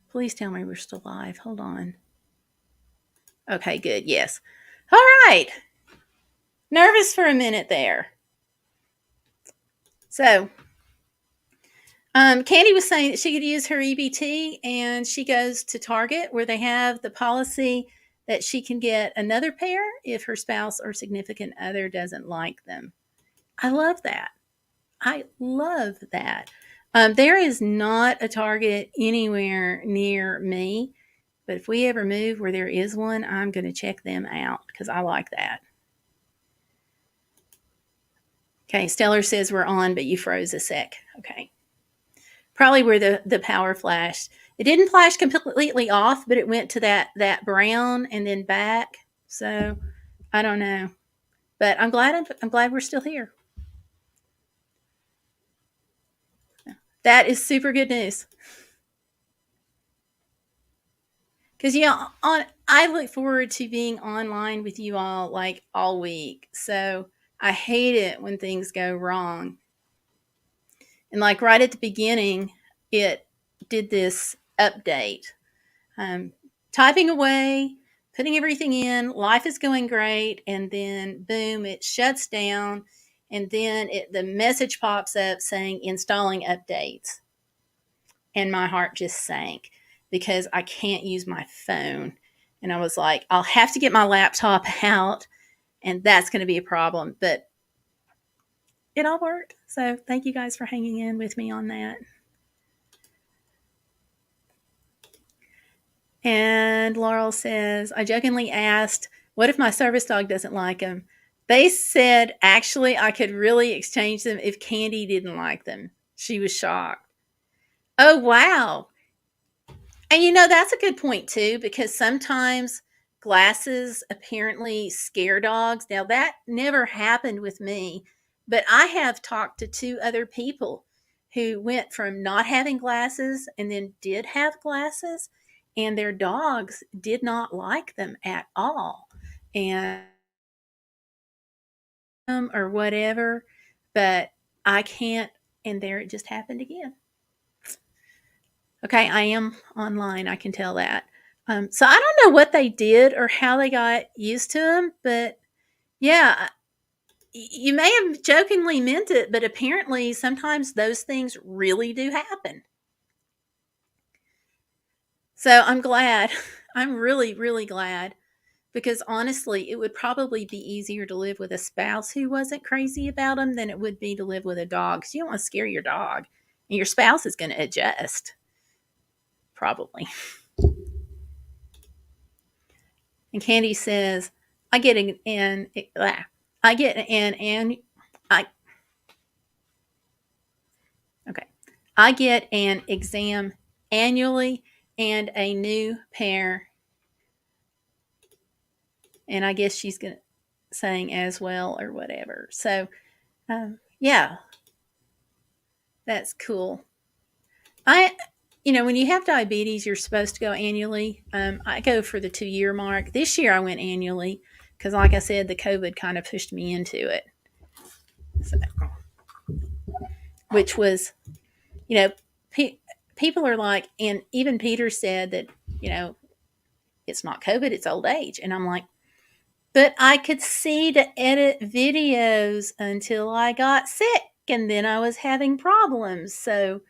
Please tell me we're still live. Hold on. Okay, good. Yes. All right. Nervous for a minute there. So, Candy was saying that she could use her EBT and she goes to Target where they have the policy that she can get another pair if her spouse or significant other doesn't like them. I love that. I love that. There is not a Target anywhere near me, but if we ever move where there is one, I'm going to check them out because I like that. Okay, Stellar says we're on, but you froze a sec. Okay. Probably where the power flashed. It didn't flash completely off, but it went to that brown and then back. So I don't know, but I'm glad we're still here. That is super good news. Because I look forward to being online with you all like all week. So I hate it when things go wrong. And like right at the beginning, it did this update. Typing away, putting everything in, life is going great, and then boom, it shuts down, and then the message pops up saying installing updates. And my heart just sank because I can't use my phone. And I was like, I'll have to get my laptop out, and that's going to be a problem. But it all worked. So thank you guys for hanging in with me on that. And Laurel says, I jokingly asked, what if my service dog doesn't like them? They said, actually, I could really exchange them if Candy didn't like them. She was shocked. Oh, wow. And that's a good point too, because sometimes glasses apparently scare dogs. Now, that never happened with me, but I have talked to two other people who went from not having glasses and then did have glasses, and their dogs did not like them at all. And or whatever, but I can't, and there it just happened again. Okay, I am online. I can tell that. So I don't know what they did or how they got used to them, but yeah, you may have jokingly meant it, but apparently sometimes those things really do happen. So I'm glad. I'm really, really glad because honestly, it would probably be easier to live with a spouse who wasn't crazy about them than it would be to live with a dog because you don't want to scare your dog, and your spouse is going to adjust, probably. And Candy says, I get I get I okay. I get an exam annually and a new pair. And I guess she's gonna saying as well or whatever. So yeah, that's cool. When you have diabetes, you're supposed to go annually. I go for the 2-year mark. This year I went annually because, like I said, the COVID kind of pushed me into it. So, which was, people are like, and even Peter said that, it's not COVID, it's old age. And I'm like, but I could see to edit videos until I got sick and then I was having problems. So,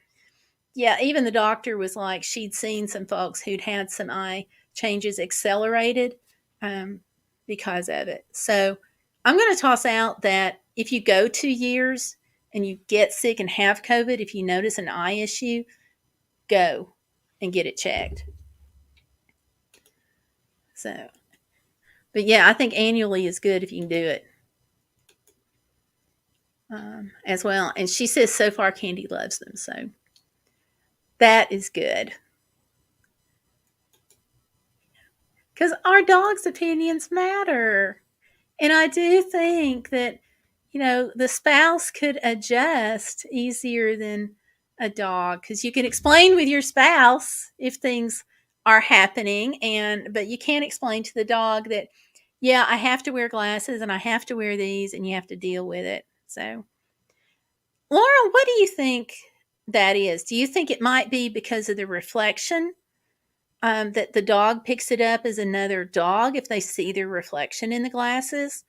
yeah, even the doctor was like, she'd seen some folks who'd had some eye changes accelerated um, because of it. So I'm going to toss out that if you go 2 years and you get sick and have COVID, if you notice an eye issue, go and get it checked. So, but yeah, I think annually is good if you can do it as well. And she says so far Candy loves them. So that is good. Because our dogs' opinions matter. And I do think that, the spouse could adjust easier than a dog because you can explain with your spouse if things are happening, but you can't explain to the dog that, yeah, I have to wear glasses and I have to wear these and you have to deal with it. So, Laura, what do you think that is? Do you think it might be because of the reflection? That the dog picks it up as another dog if they see their reflection in the glasses?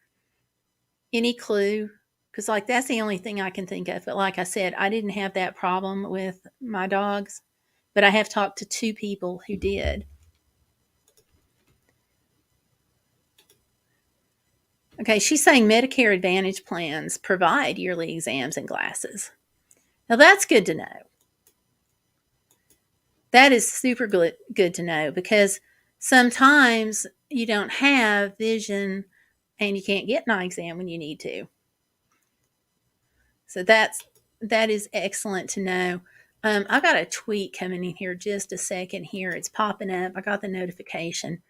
Any clue? Because, like, that's the only thing I can think of. But, like I said, I didn't have that problem with my dogs, but I have talked to two people who did. Okay, she's saying Medicare Advantage plans provide yearly exams and glasses. Now, that's good to know. That is super good to know because sometimes you don't have vision and you can't get an eye exam when you need to. So that is excellent to know. I got a tweet coming in here just a second here. It's popping up. I got the notification.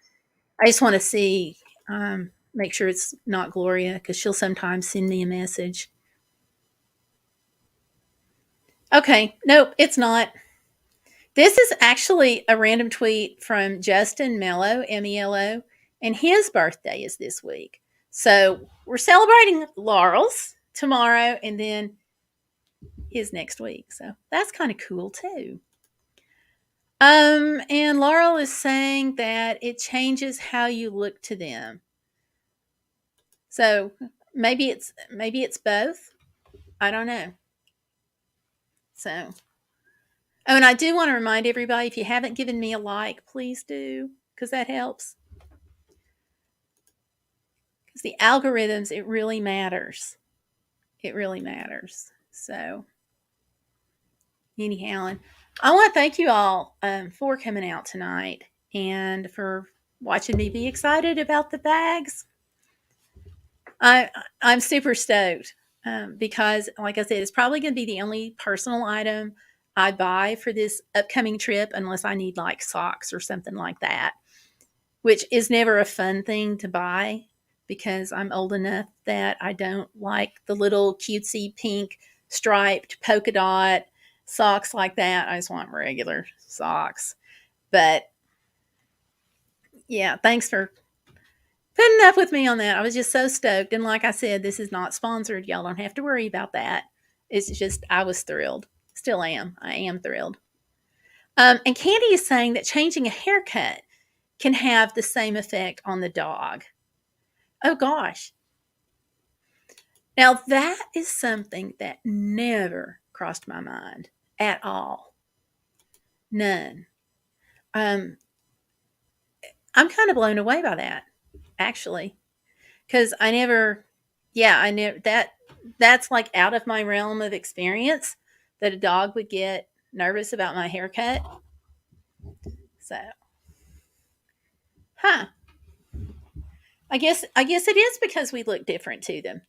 I just want to see, make sure it's not Gloria because she'll sometimes send me a message. Okay, nope, it's not. This is actually a random tweet from Justin Mello, Melo, and his birthday is this week. So we're celebrating Laurel's tomorrow and then his next week. So that's kind of cool too. And Laurel is saying that it changes how you look to them. So maybe it's both. I don't know. So, oh, and I do want to remind everybody, if you haven't given me a like, please do, because that helps. Because the algorithms, it really matters. It really matters. So, anyhow, and I want to thank you all for coming out tonight and for watching me be excited about the bags. I I'm super stoked because, like I said, it's probably going to be the only personal item I buy for this upcoming trip, unless I need like socks or something like that, which is never a fun thing to buy because I'm old enough that I don't like the little cutesy pink striped polka dot socks like that. I just want regular socks. But yeah, thanks for putting up with me on that. I was just so stoked. And like I said, this is not sponsored. Y'all don't have to worry about that. It's just, I was thrilled. Still am. I am thrilled. And Candy is saying that changing a haircut can have the same effect on the dog. Oh gosh. Now that is something that never crossed my mind at all. None. Um, I'm kind of blown away by that, actually. Because I never, yeah, I never, that's like out of my realm of experience that a dog would get nervous about my haircut. So, huh. I guess it is because we look different to them.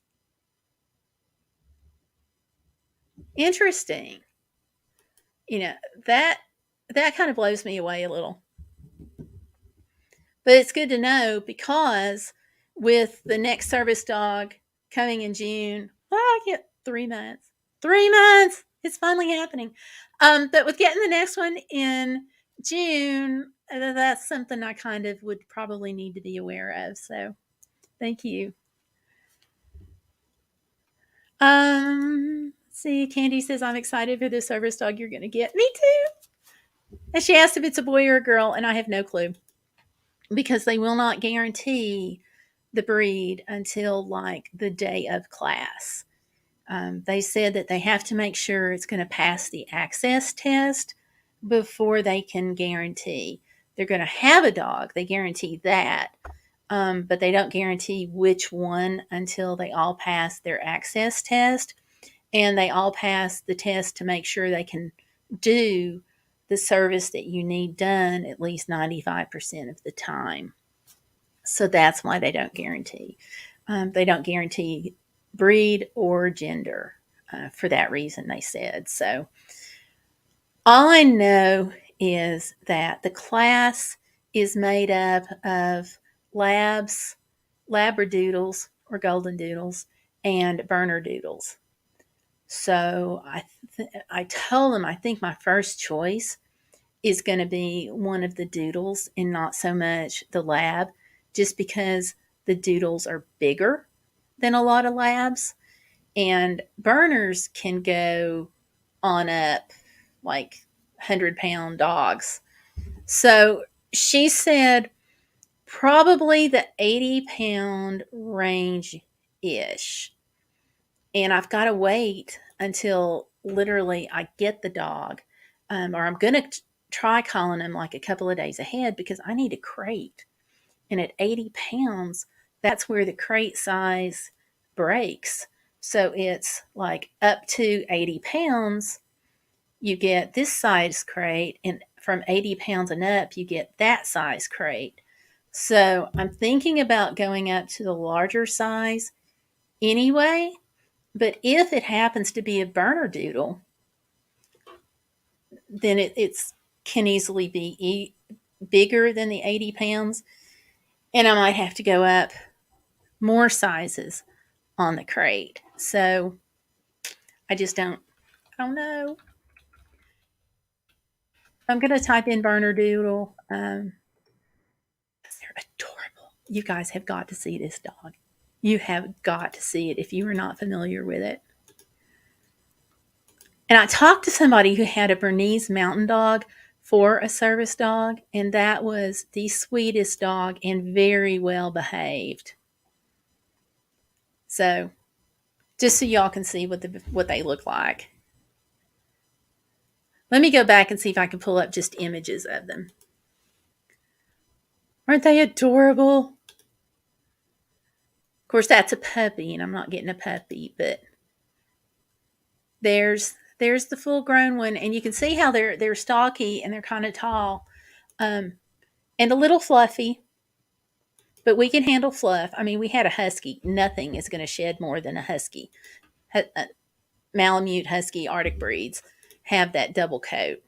Interesting. You know, that that kind of blows me away a little. But it's good to know because with the next service dog coming in June, well, I get 3 months. 3 months. It's finally happening. But with getting the next one in June, that's something I kind of would probably need to be aware of. So thank you. Let's see, Candy says, I'm excited for the service dog you're going to get. Me too. And she asked if it's a boy or a girl, and I have no clue because they will not guarantee the breed until like the day of class. They said that they have to make sure it's going to pass the access test before they can guarantee. They're going to have a dog, they guarantee that, but they don't guarantee which one until they all pass their access test and they all pass the test to make sure they can do the service that you need done at least 95% of the time. So that's why they don't guarantee. They don't guarantee breed or gender for that reason, they said. So all I know is that the class is made up of labs, labradoodles or golden doodles, and burner doodles. So I told them I think my first choice is going to be one of the doodles and not so much the lab, just because the doodles are bigger than a lot of labs, and burners can go on up like 100-pound dogs. So she said probably the 80-pound range ish. And I've got to wait until literally I get the dog, or I'm going to try calling him like a couple of days ahead because I need a crate. And at 80 pounds, that's where the crate size breaks. So it's like up to 80 pounds, you get this size crate, and from 80 pounds and up, you get that size crate. So I'm thinking about going up to the larger size anyway. But if it happens to be a burner doodle, then it's can easily be bigger than the 80 pounds, and I might have to go up more sizes on the crate. So I just don't know. I'm gonna type in burner doodle. They're adorable. You guys have got to see this dog. You have got to see it if you are not familiar with it. And I talked to somebody who had a Bernese mountain dog for a service dog, and that was the sweetest dog and very well behaved. So, just so y'all can see what they look like. Let me go back and see if I can pull up just images of them. Aren't they adorable? Of course, that's a puppy, and I'm not getting a puppy, but there's the full grown one, and you can see how they're stocky and they're kind of tall, and a little fluffy. But we can handle fluff. I mean, we had a husky. Nothing is going to shed more than a husky. Malamute, husky, Arctic breeds have that double coat.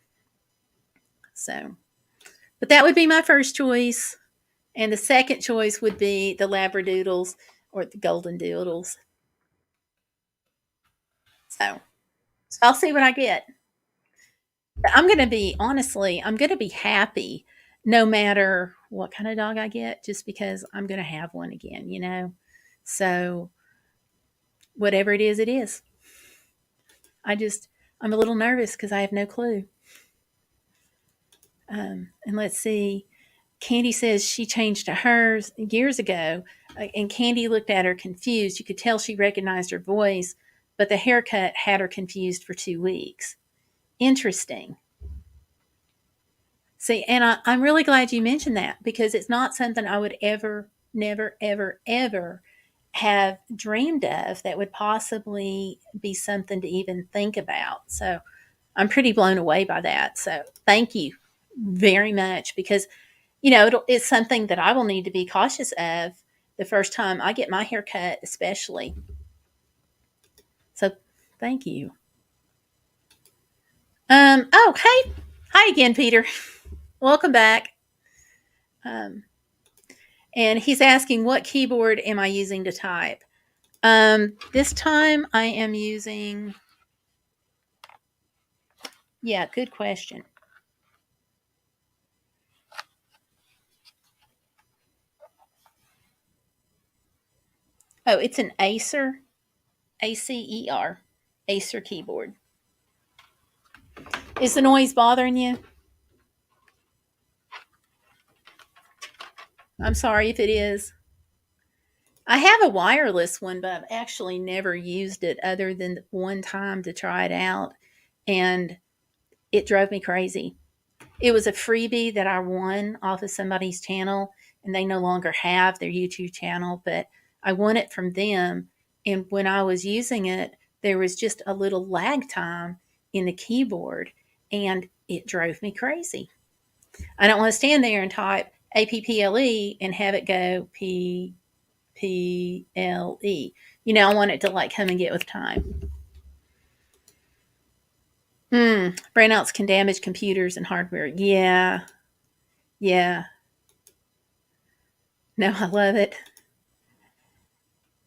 So, but that would be my first choice. And the second choice would be the Labradoodles or the Golden Doodles. So I'll see what I get. But I'm going to be, honestly, I'm going to be happy no matter what kind of dog I get, just because I'm going to have one again, you know? So whatever it is, it is. I'm a little nervous because I have no clue. And let's see. Candy says she changed to hers years ago, and Candy looked at her confused. You could tell she recognized her voice, but the haircut had her confused for 2 weeks. Interesting. See, and I'm really glad you mentioned that, because it's not something I would ever, never, ever, ever have dreamed of that would possibly be something to even think about. So I'm pretty blown away by that. So thank you very much, because it's something that I will need to be cautious of the first time I get my hair cut, especially. So thank you. Oh, hey. Hi again, Peter. Welcome back. And he's asking, what keyboard am I using to type? This time I am using, yeah, good question. Oh, it's an Acer, ACER, Acer keyboard. Is the noise bothering you? I'm sorry if it is. I have a wireless one, but I've actually never used it other than one time to try it out, and it drove me crazy. It was a freebie that I won off of somebody's channel, and they no longer have their YouTube channel, but I won it from them. And when I was using it, there was just a little lag time in the keyboard, and it drove me crazy. I don't want to stand there and type APPLE and have it go PLE. I want it to like come and get with time. Brownouts can damage computers and hardware. Yeah. Yeah. No, I love it.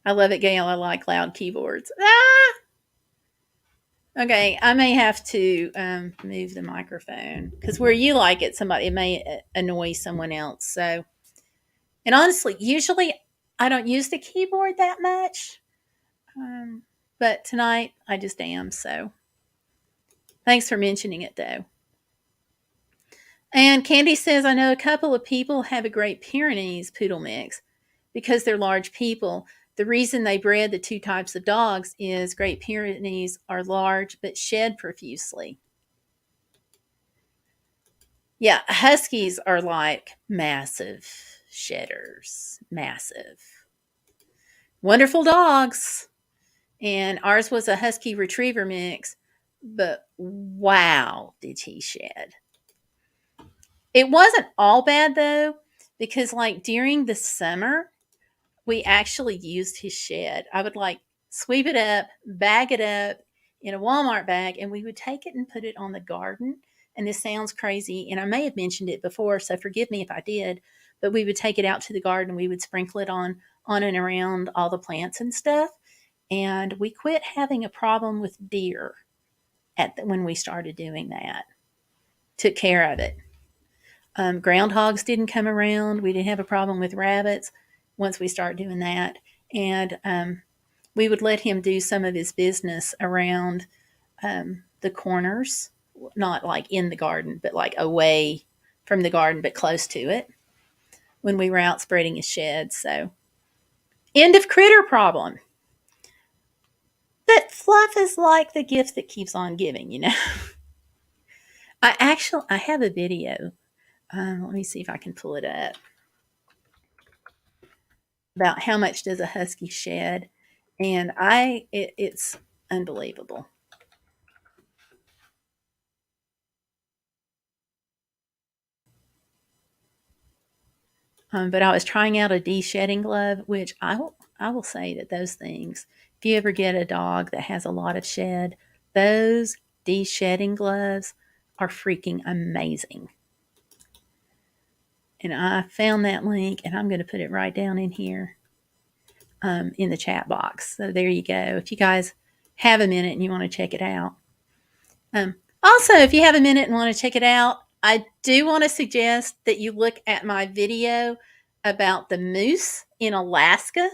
I love it, Gayle. I like loud keyboards. Okay, I may have to move the microphone, because where you like it, it may annoy someone else. So, and honestly, usually I don't use the keyboard that much, but tonight I just am. So, thanks for mentioning it, though. And Candy says, I know a couple of people have a Great Pyrenees poodle mix because they're large people. The reason they bred the two types of dogs is Great Pyrenees are large but shed profusely. Yeah, Huskies are like massive shedders. Massive. Wonderful dogs. And ours was a Husky Retriever mix, but wow, did he shed. It wasn't all bad though, because like during the summer, we actually used his shed. I would like sweep it up, bag it up in a Walmart bag, and we would take it and put it on the garden. And this sounds crazy, and I may have mentioned it before, so forgive me if I did, but we would take it out to the garden. We would sprinkle it on and around all the plants and stuff. And we quit having a problem with deer when we started doing that. Took care of it. Groundhogs didn't come around. We didn't have a problem with rabbits once we started doing that. And we would let him do some of his business around the corners not like in the garden, but like away from the garden, but close to it when we were out spreading his shed. So, end of critter problem. But fluff is like the gift that keeps on giving, you know. I have a video. Let me see if I can pull it up about how much does a husky shed, and it's unbelievable. But I was trying out a de-shedding glove, which I will say that those things, if you ever get a dog that has a lot of shed, those de-shedding gloves are freaking amazing. And I found that link, and I'm going to put it right down in here in the chat box. So there you go. If you guys have a minute and you want to check it out. Also, if you have a minute and want to check it out, I do want to suggest that you look at my video about the moose in Alaska,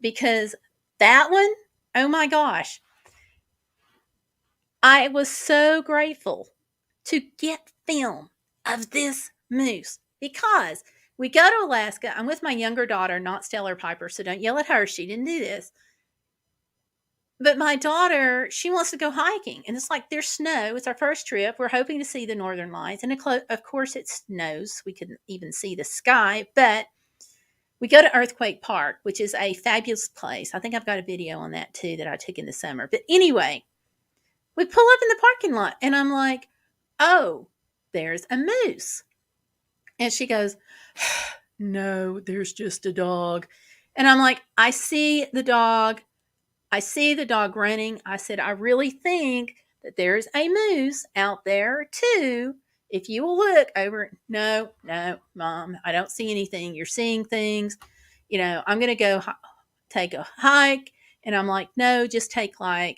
because that one, oh my gosh, I was so grateful to get film of this moose, because we go to Alaska. I'm with my younger daughter, not Stellar Piper, so don't yell at her. She didn't do this. But my daughter, she wants to go hiking, and it's like there's snow. It's our first trip. We're hoping to see the northern lights, and of course it snows. We couldn't even see the sky, but we go to Earthquake Park, which is a fabulous place. I think I've got a video on that too that I took in the summer. But anyway, we pull up in the parking lot, and I'm like, oh, there's a moose. And she goes, no, there's just a dog. And I'm like, I see the dog. I see the dog running. I said, I really think that there's a moose out there too. If you will look over, no, Mom, I don't see anything. You're seeing things. I'm going to go take a hike. And I'm like, no, just take 5-10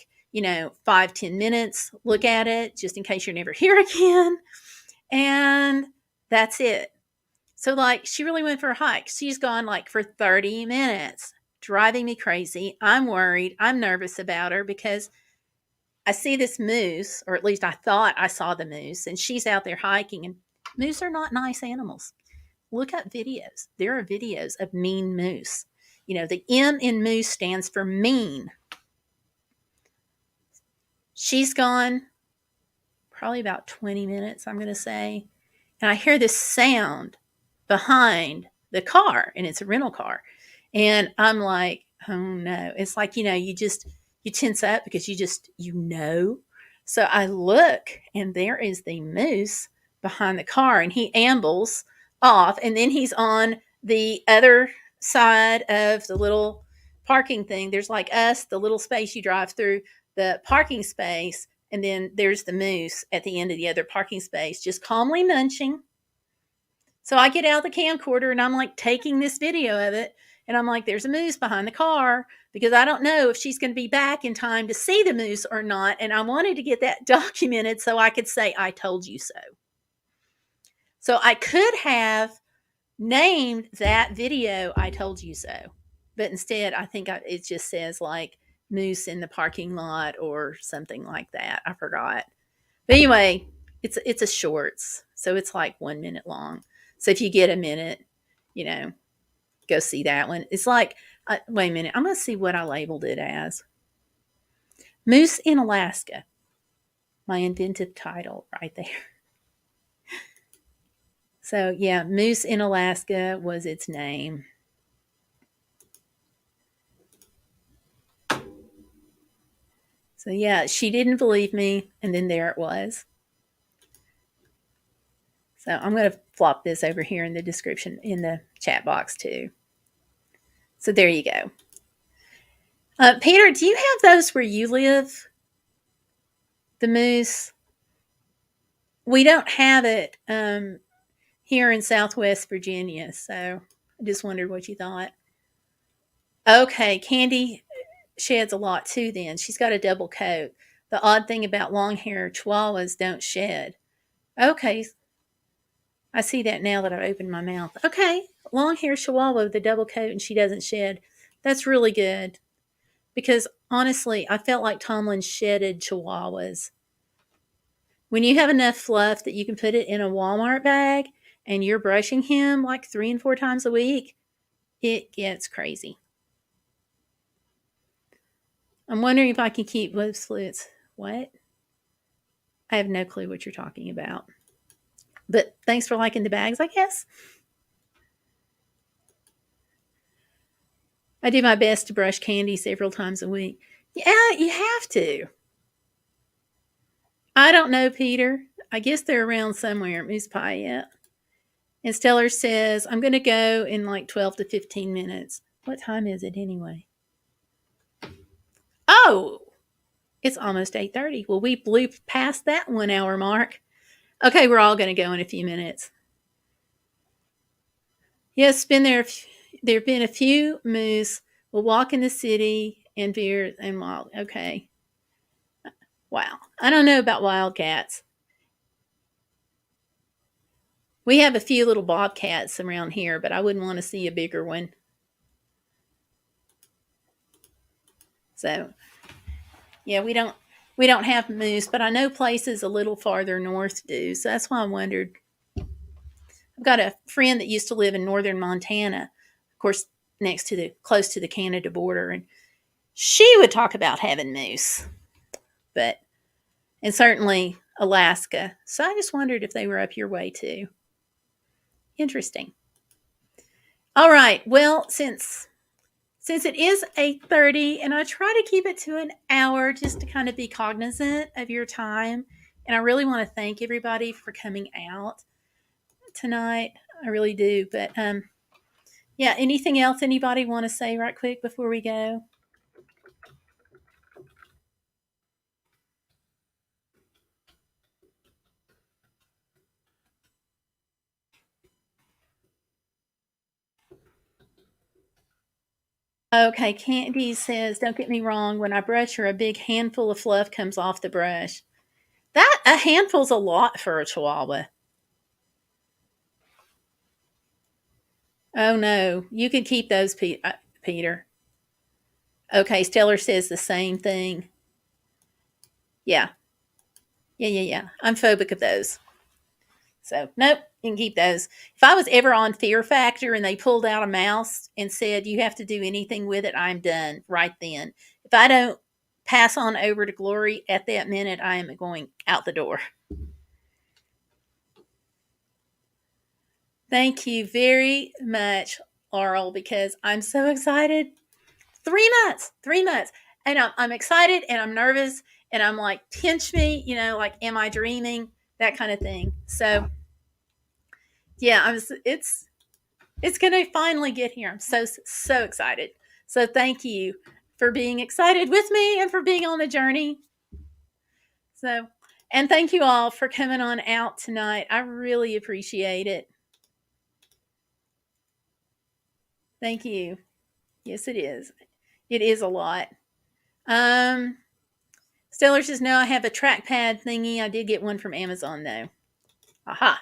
minutes, look at it, just in case you're never here again. And that's it. So she really went for a hike. She's gone for 30 minutes, driving me crazy. I'm worried. I'm nervous about her because I see this moose, or at least I thought I saw the moose, and she's out there hiking, and moose are not nice animals. Look up videos. There are videos of mean moose. The M in moose stands for mean. She's gone probably about 20 minutes, I'm going to say. And I hear this sound behind the car, and it's a rental car. And I'm like, oh no. It's like, you tense up because So I look, and there is the moose behind the car, and he ambles off, and then he's on the other side of the little parking thing. There's the little space you drive through, the parking space, and then there's the moose at the end of the other parking space, just calmly munching. So I get out the camcorder, and I'm taking this video of it. And I'm like, there's a moose behind the car, because I don't know if she's going to be back in time to see the moose or not. And I wanted to get that documented so I could say, I told you so. So I could have named that video, I told you so. But instead, I think it just says moose in the parking lot or something like that. I forgot. But anyway, it's a shorts. So it's 1 minute long. So if you get a minute, go see that one. It's wait a minute. I'm going to see what I labeled it as. Moose in Alaska. My inventive title right there. So yeah, Moose in Alaska was its name. So yeah, she didn't believe me, and then there it was. So I'm going to flop this over here in the description, in the chat box too. So there you go. Peter, do you have those where you live? The moose? We don't have it here in Southwest Virginia, so I just wondered what you thought. Okay, Candy sheds a lot too then. She's got a double coat. The odd thing about long-haired chihuahuas don't shed. Okay, I see that now that I've opened my mouth. Okay, long-haired chihuahua with a double coat and she doesn't shed. That's really good. Because honestly, I felt like Tomlin shedded chihuahuas. When you have enough fluff that you can put it in a Walmart bag and you're brushing him like 3 and 4 times a week, it gets crazy. I'm wondering if I can keep lip slits. What? I have no clue what you're talking about. But thanks for liking the bags, I guess. I do my best to brush Candy several times a week. Yeah, you have to. I don't know, Peter. I guess they're around somewhere at Moose Pie yet. And Stellar says, I'm going to go in like 12 to 15 minutes. What time is it anyway? Oh, it's almost 8:30. Well, we blew past that 1 hour mark. Okay, we're all going to go in a few minutes. Yes, there have been a few moose. We'll walk in the city and beer and wild. Okay. Wow. I don't know about wildcats. We have a few little bobcats around here, but I wouldn't want to see a bigger one. So, yeah, we don't have moose, but I know places a little farther north do. So that's why I wondered. I've got a friend that used to live in northern Montana, of course, close to the Canada border, and she would talk about having moose, and certainly Alaska. So I just wondered if they were up your way too. Interesting. All right. Well, since it is 8:30 and I try to keep it to an hour just to kind of be cognizant of your time, and I really want to thank everybody for coming out tonight. I really do. But yeah, anything else anybody want to say right quick before we go? Okay, Candy says, don't get me wrong, when I brush her, a big handful of fluff comes off the brush. A handful's a lot for a chihuahua. Oh no, you can keep those, Peter. Okay, Stellar says the same thing. Yeah. Yeah. I'm phobic of those. So, nope, you can keep those. If I was ever on Fear Factor and they pulled out a mouse and said, you have to do anything with it, I'm done right then. If I don't pass on over to Glory at that minute, I am going out the door. Thank you very much, Laurel, because I'm so excited. 3 months. And I'm excited and I'm nervous and I'm like, pinch me, like, am I dreaming? That kind of thing. So, yeah, it's going to finally get here. I'm so excited. So, thank you for being excited with me and for being on the journey. So, and thank you all for coming on out tonight. I really appreciate it. Thank you. Yes, it is. It is a lot. Stellar says, no, I have a trackpad thingy. I did get one from Amazon, though. Aha.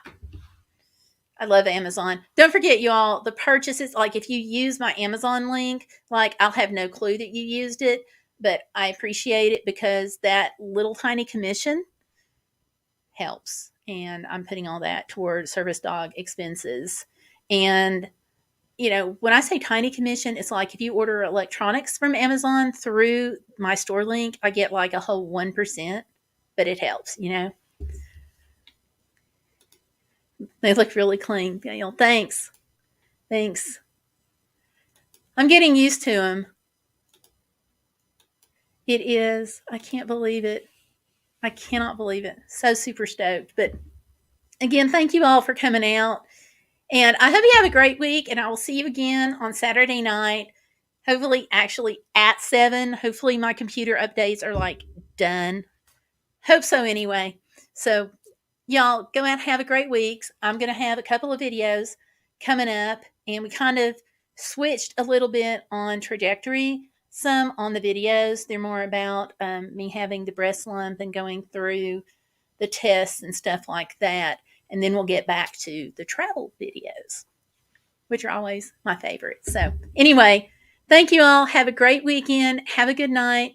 I love Amazon. Don't forget, y'all, the purchases, like if you use my Amazon link, like I'll have no clue that you used it, but I appreciate it because that little tiny commission helps. And I'm putting all that toward service dog expenses. And when I say tiny commission, it's like if you order electronics from Amazon through my store link, I get like a whole 1%, but it helps, They look really clean. Gayle, thanks. I'm getting used to them. It is. I can't believe it. I cannot believe it. So super stoked. But again, thank you all for coming out. And I hope you have a great week. And I will see you again on Saturday night. Hopefully, actually at 7. Hopefully, my computer updates are like done. Hope so anyway. So, y'all go out and have a great week. I'm going to have a couple of videos coming up. And we kind of switched a little bit on trajectory. Some on the videos. They're more about me having the breast lump and going through the tests and stuff like that. And then we'll get back to the travel videos, which are always my favorite. So anyway, thank you all. Have a great weekend. Have a good night.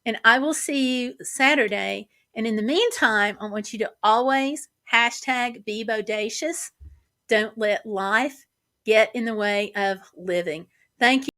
And I will see you Saturday. And in the meantime, I want you to always hashtag be bodacious. Don't let life get in the way of living. Thank you.